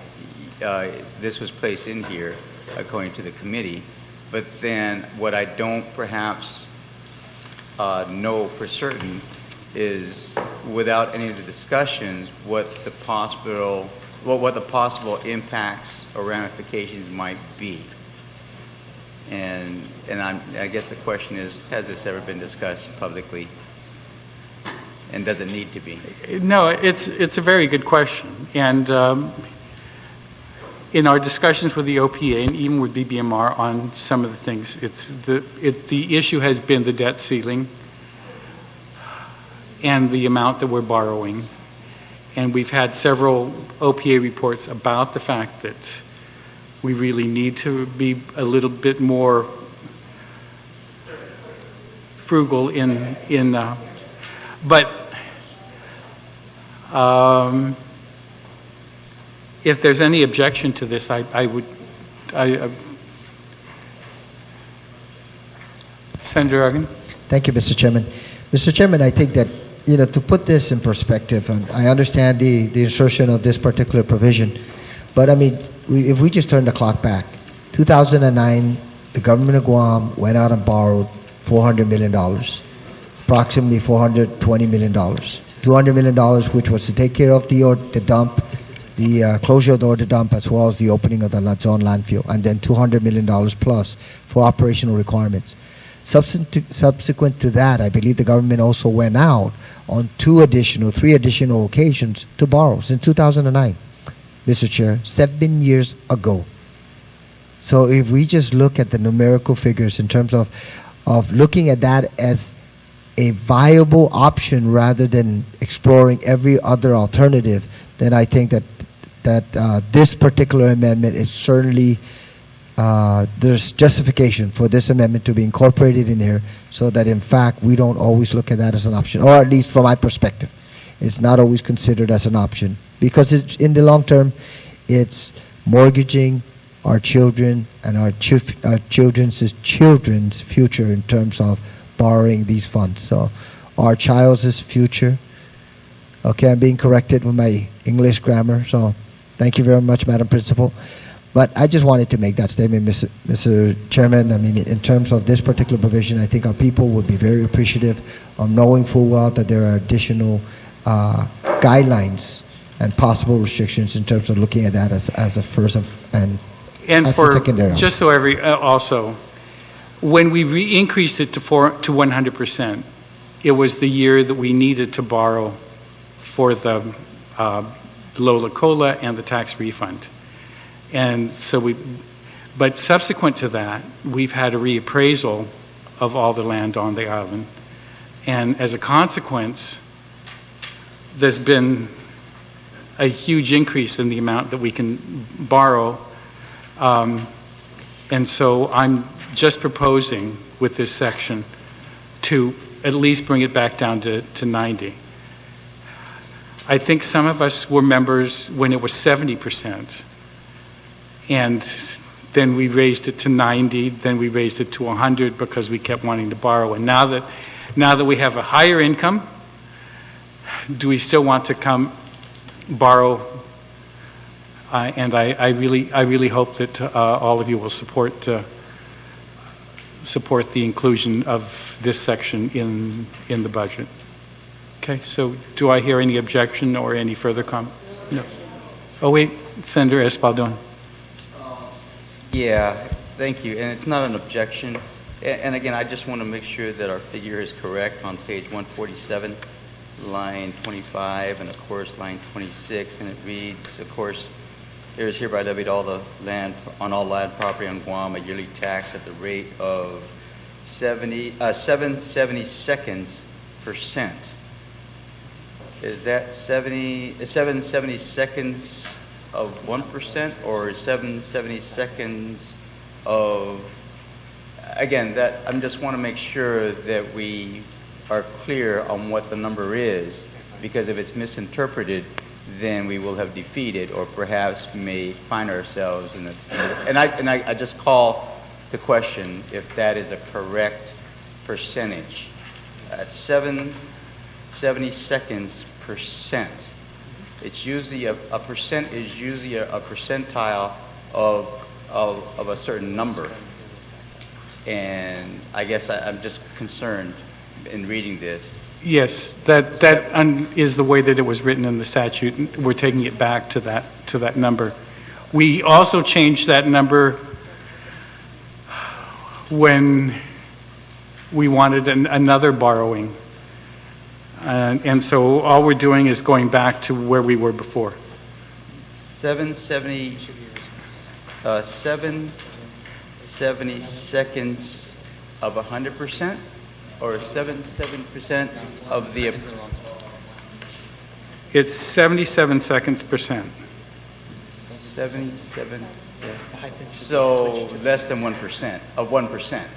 this was placed in here according to the committee, but then what I don't perhaps know for certain is, without any of the discussions, what the possible impacts or ramifications might be. And I guess the question is, has this ever been discussed publicly? And does it need to be? No, it's a very good question. And in our discussions with the OPA and even with BBMR on some of the things, the issue has been the debt ceiling and the amount that we're borrowing. And we've had several OPA reports about the fact that we really need to be a little bit more frugal but if there's any objection to this, I would, Senator Argan? Thank you, Mr. Chairman. Mr. Chairman, I think that, to put this in perspective, and I understand the insertion of this particular provision, But I mean, if we just turn the clock back, 2009, the government of Guam went out and borrowed $400 million, approximately $420 million. $200 million, which was to take care of the dump, the closure of the dump, as well as the opening of the Luzon landfill, and then $200 million plus for operational requirements. Subsequent to that, I believe the government also went out on three additional occasions to borrow since 2009, Mr. Chair, 7 years ago. So if we just look at the numerical figures in terms of looking at that as a viable option rather than exploring every other alternative, then I think that this particular amendment is certainly, there's justification for this amendment to be incorporated in here so that in fact we don't always look at that as an option, or at least from my perspective, it's not always considered as an option because it's, in the long term, it's mortgaging our children and our children's future in terms of borrowing these funds. So our child's future. Okay, I'm being corrected with my English grammar, so thank you very much, Madam Principal. But I just wanted to make that statement, Mr. Chairman. I mean, in terms of this particular provision, I think our people would be very appreciative of knowing full well that there are additional guidelines and possible restrictions in terms of looking at that as a first and as a secondary. Just so also, when we increased it to 100%, it was the year that we needed to borrow for the Lola Cola and the tax refund. And so but subsequent to that, we've had a reappraisal of all the land on the island. And as a consequence, there's been a huge increase in the amount that we can borrow. And so I'm just proposing with this section to at least bring it back down to 90. I think some of us were members when it was 70%. And then we raised it to 90, then we raised it to 100 because we kept wanting to borrow. And now that we have a higher income, do we still want to borrow? And I really hope that all of you will support the inclusion of this section in the budget. Okay, so do I hear any objection or any further comment? No. Oh wait, Senator Espaldon. Yeah, thank you. And it's not an objection. And again, I just want to make sure that our figure is correct on page 147, line 25, and of course line 26. And it reads, of course, there is hereby levied on all land property on Guam a yearly tax at the rate of 7/72% Is that 7/72 of 1% or 7/72 of, again, that I just want to make sure that we are clear on what the number is, because if it's misinterpreted, then we will have defeated or perhaps may find ourselves in I just call the question if that is a correct percentage. At 7/72%. It's usually a percent is usually a percentile of a certain number. And I guess I'm just concerned in reading this. Yes, that is the way that it was written in the statute. We're taking it back to that number. We also changed that number when we wanted another borrowing. And so all we're doing is going back to where we were before. 7/72 of 100%, or 7% of the. It's 77 seconds %. 77. So less than 1% of 1%.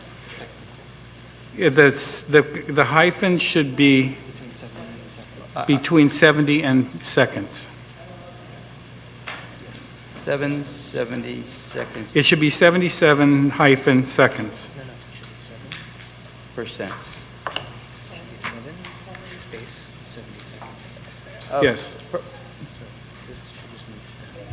Yeah, the hyphen should be between 70 and seconds. 7/70 seconds. It should be 77 hyphen seconds. Percent. 77 space 70 seconds. Yes. So this should just move to that.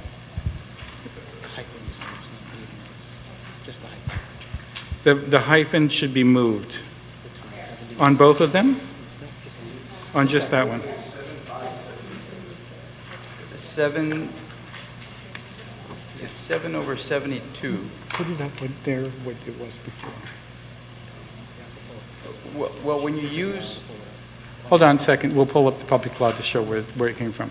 The hyphen should be moved. On both of them? On just that one? 7, it's 7 over 72. Put it up with there what it was before. Well, when you use, Hold on a second, we'll pull up the public law to show where it came from.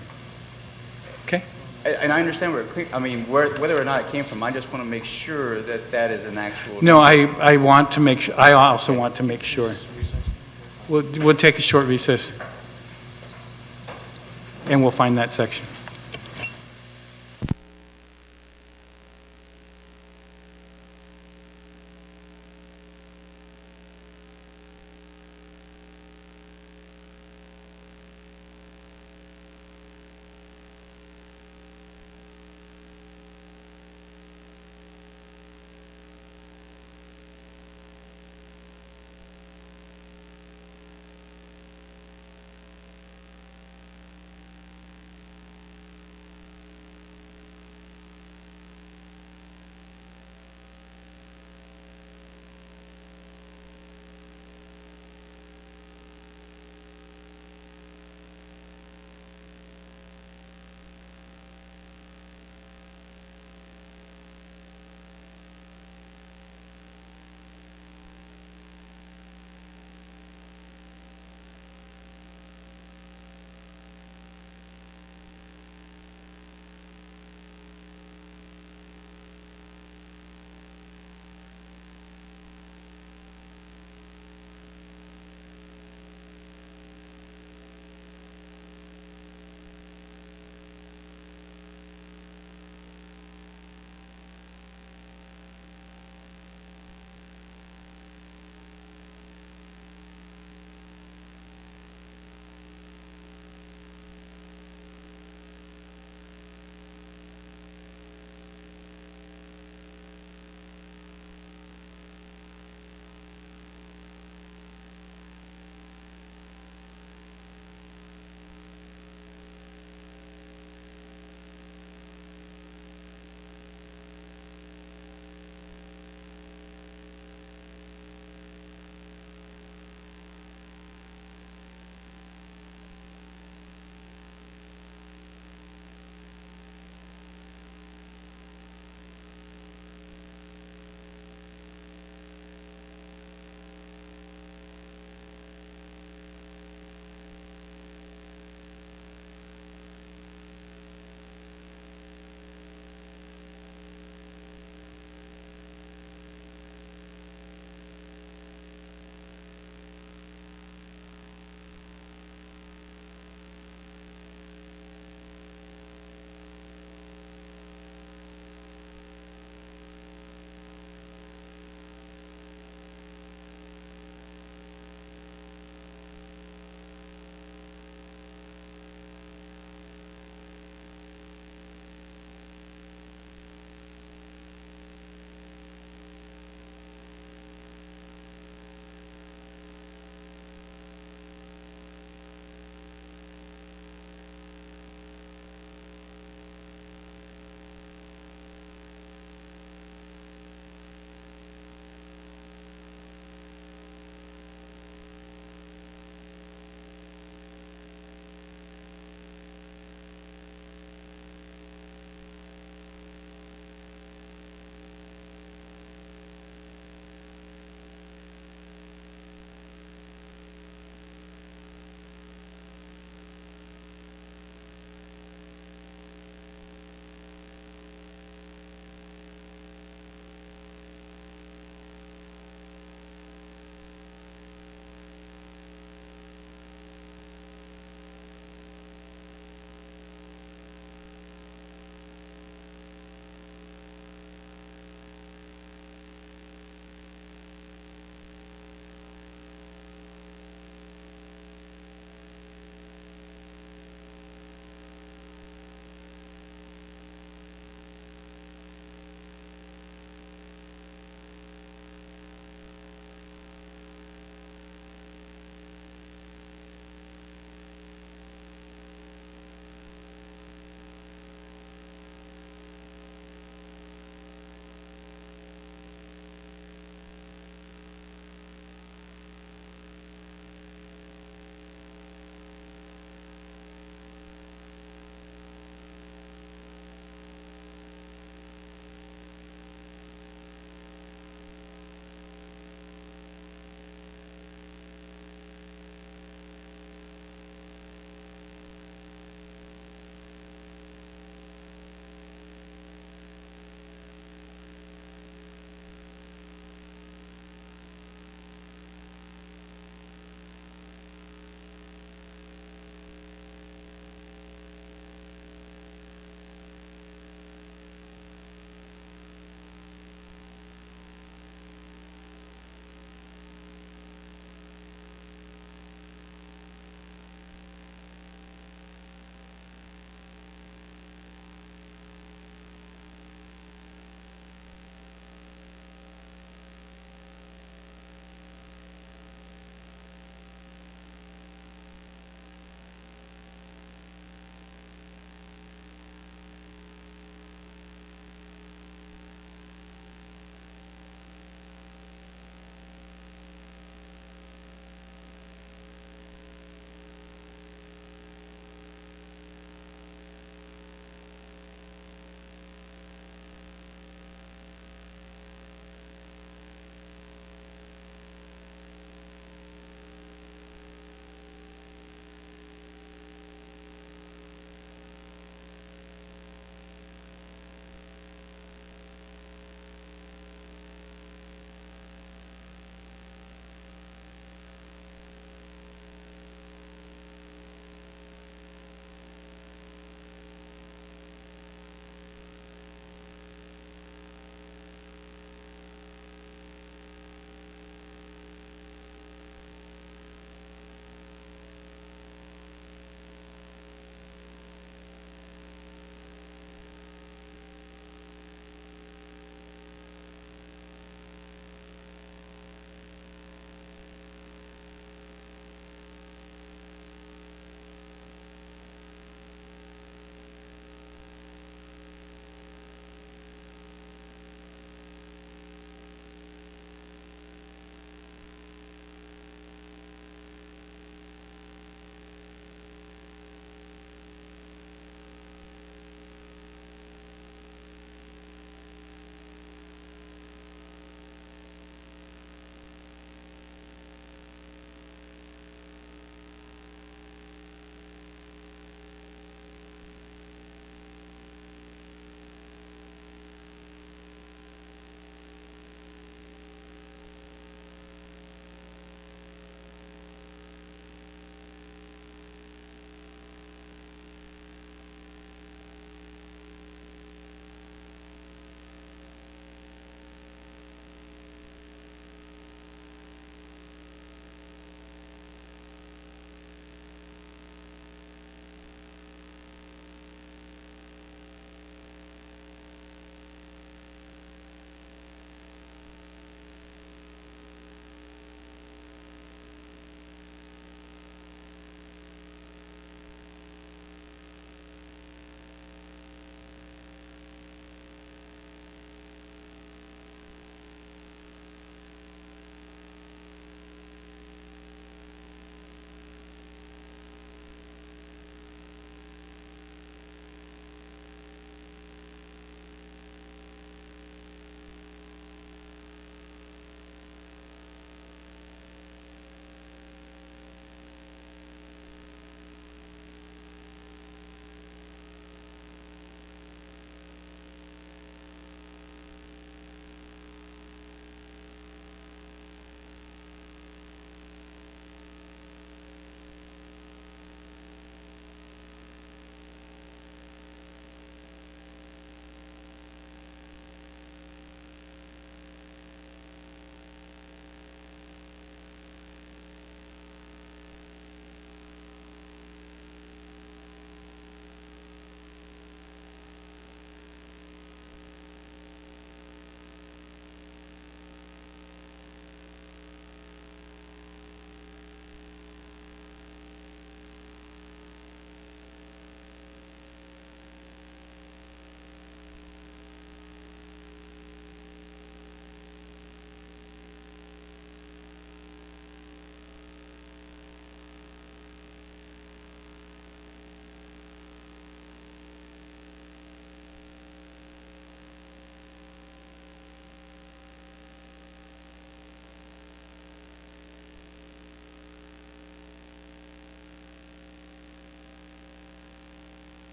Okay? and I understand where it came, I mean, whether or not it came from, I just want to make sure that that is an actual. No, I want to make sure, I also want to make sure. We'll take a short recess, and we'll find that section.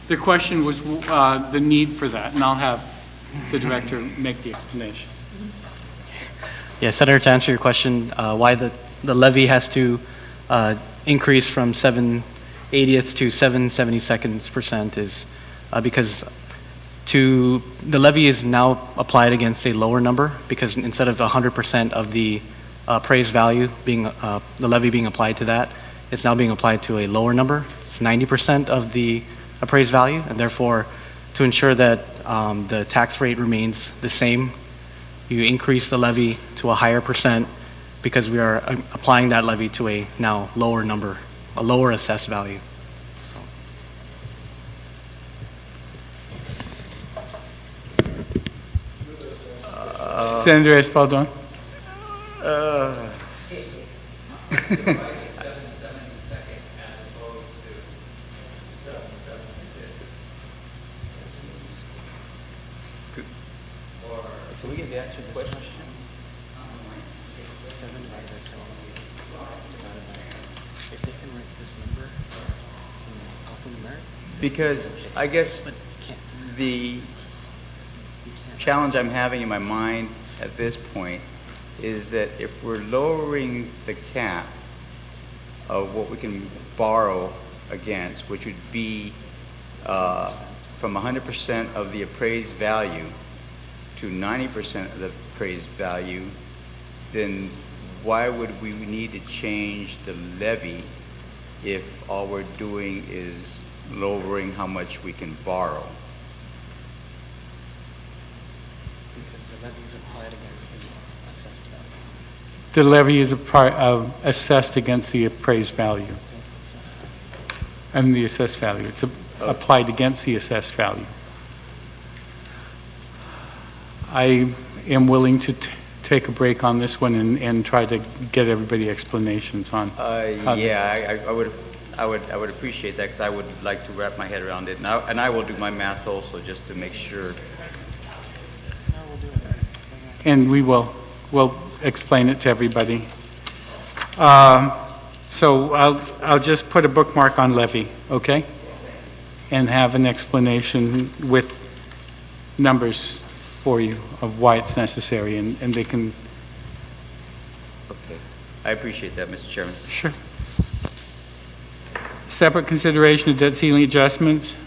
The question was the need for that, and I'll have the director make the explanation. Yeah, Senator, to answer your question, why the levy has to increase from 7/80ths to 7/72 is because the levy is now applied against a lower number, because instead of 100% of the appraised value being the levy being applied to that, it's now being applied to a lower number. It's 90% of the appraised value, and therefore, to ensure that the tax rate remains the same, you increase the levy to a higher percent because we are applying that levy to a now lower number, a lower assessed value. Senator Espaldon. Can we get the answer to the question? If they can write this number alphanumeric. Because I guess the challenge I'm having in my mind at this point is that if we're lowering the cap of what we can borrow against, which would be from 100% of the appraised value to 90% of the appraised value, then why would we need to change the levy if all we're doing is lowering how much we can borrow? Because the levy is applied against the assessed value. The levy is assessed against the appraised value. And the assessed value. It's applied against the assessed value. I am willing to take a break on this one and try to get everybody explanations on. Yeah, I would appreciate that, because I would like to wrap my head around it, and I will do my math also just to make sure. And we'll explain it to everybody. So I'll just put a bookmark on levy, okay? And have an explanation with numbers for you of why it's necessary, and they can. Okay, I appreciate that, Mr. Chairman. Sure. Separate consideration of debt ceiling adjustments.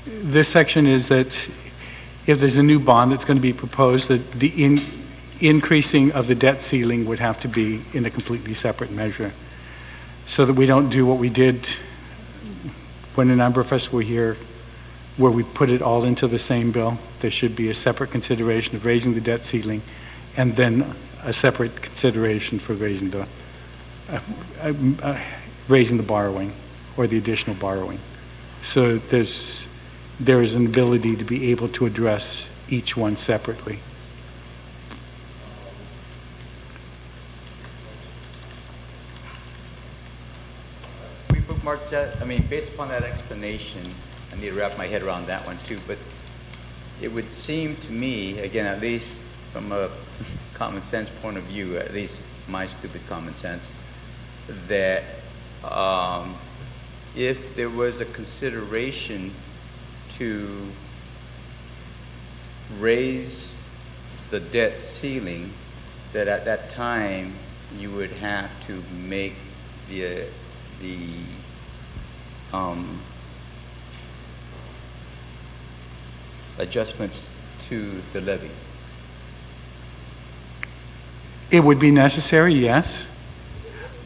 This section is that if there's a new bond that's going to be proposed, that the increasing of the debt ceiling would have to be in a completely separate measure, so that we don't do what we did when a number of us were here, where we put it all into the same bill. There should be a separate consideration of raising the debt ceiling, and then a separate consideration for raising the borrowing or the additional borrowing. So there is an ability to be able to address each one separately. We bookmarked that. I mean, based upon that explanation, I need to wrap my head around that one too, but it would seem to me, again, at least from a common sense point of view, at least my stupid common sense, that if there was a consideration to raise the debt ceiling, that at that time you would have to make the adjustments to the levy. It would be necessary, yes.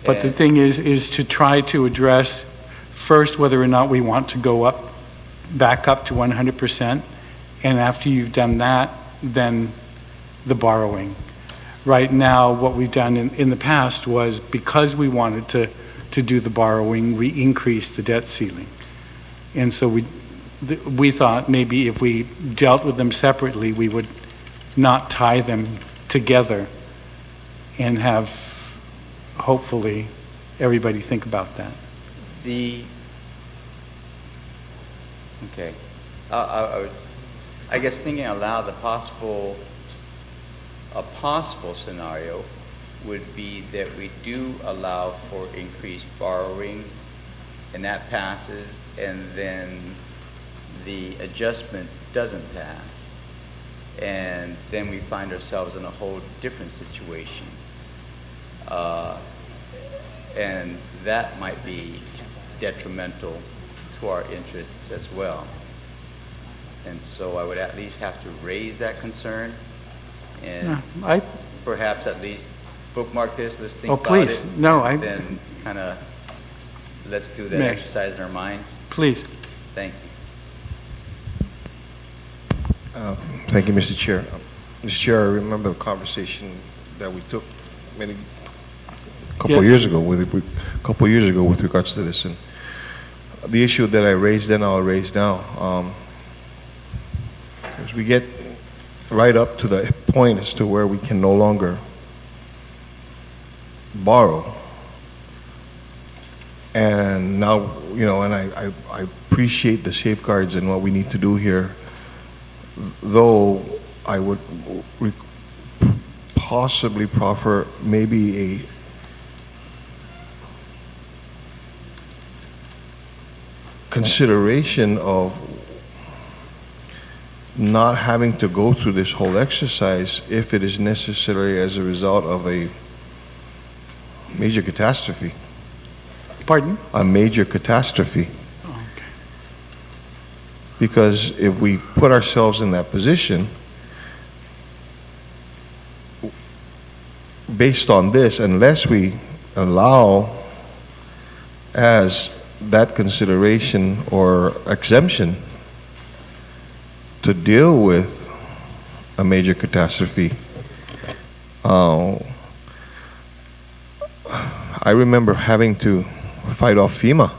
But the thing is to try to address first whether or not we want to go back up to 100%, and after you've done that, then the borrowing. Right now, what we've done in the past was, because we wanted to do the borrowing, we increased the debt ceiling. And so we thought maybe if we dealt with them separately, we would not tie them together and have, hopefully, everybody think about that. Okay. I guess thinking aloud, a possible scenario would be that we do allow for increased borrowing, and that passes, and then the adjustment doesn't pass. And then we find ourselves in a whole different situation. And that might be detrimental to our interests as well. And so I would at least have to raise that concern and perhaps at least bookmark this, let's think about please. it. No, then kind of let's do that exercise in our minds. Please. Thank you. Thank you, Mr. Chair. Mr. Chair, I remember the conversation that we took a couple of years ago with regards to this, and the issue that I raised then I'll raise now. As we get right up to the point as to where we can no longer borrow, and now, you know, and I appreciate the safeguards and what we need to do here, though I would possibly proffer maybe a consideration of not having to go through this whole exercise if it is necessary as a result of a major catastrophe. Pardon? A major catastrophe. Oh, okay. Because if we put ourselves in that position, based on this, unless we allow as that consideration or exemption to deal with a major catastrophe. I remember having to fight off FEMA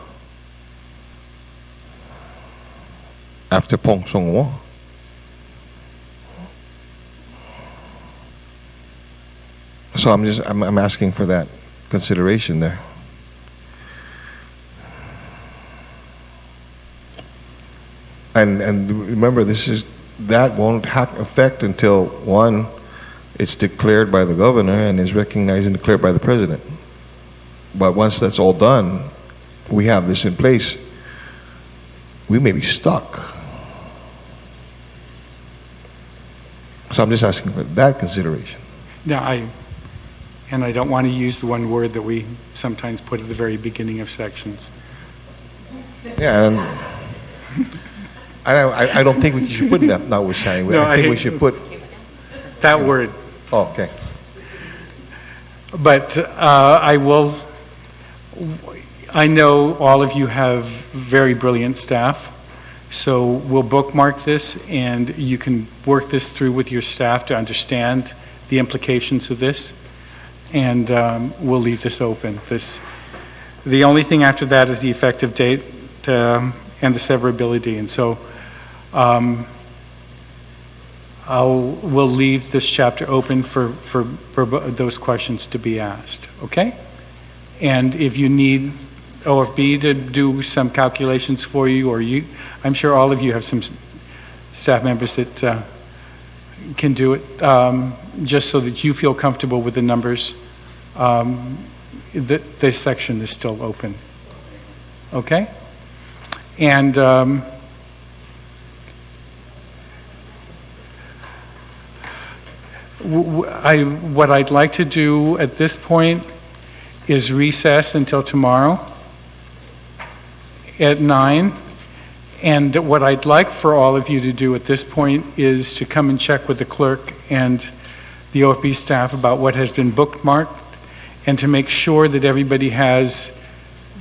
after Pong Song War. So I'm asking for that consideration there. And remember, that won't affect until, one, it's declared by the governor and is recognized and declared by the president. But once that's all done, we have this in place, we may be stuck. So I'm just asking for that consideration. Now, I don't want to use the one word that we sometimes put at the very beginning of sections. Yeah, and I don't think we should put that notwithstanding. No, I think we should put that word. Oh, okay. But I know all of you have very brilliant staff, so we'll bookmark this and you can work this through with your staff to understand the implications of this, and we'll leave this open. The only thing after that is the effective date and the severability, and so we'll leave this chapter open for those questions to be asked, okay? And if you need OFB to do some calculations for you, or I'm sure all of you have some staff members that can do it, just so that you feel comfortable with the numbers, this section is still open, okay? And what I'd like to do at this point is recess until tomorrow at 9. And what I'd like for all of you to do at this point is to come and check with the clerk and the OFB staff about what has been bookmarked, and to make sure that everybody has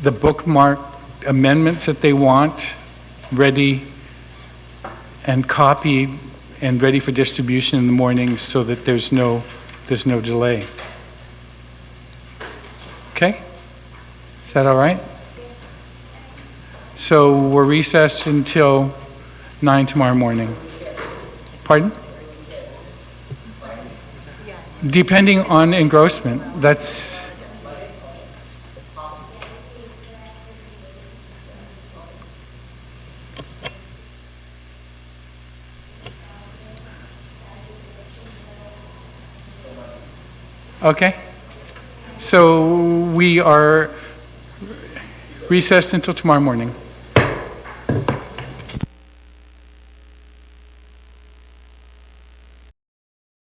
the bookmarked amendments that they want ready and copied and ready for distribution in the morning, so that there's no delay. Okay? Is that all right? So we're recessed until 9 tomorrow morning. Pardon? Depending on engrossment, that's... Okay. So we are recessed until tomorrow morning.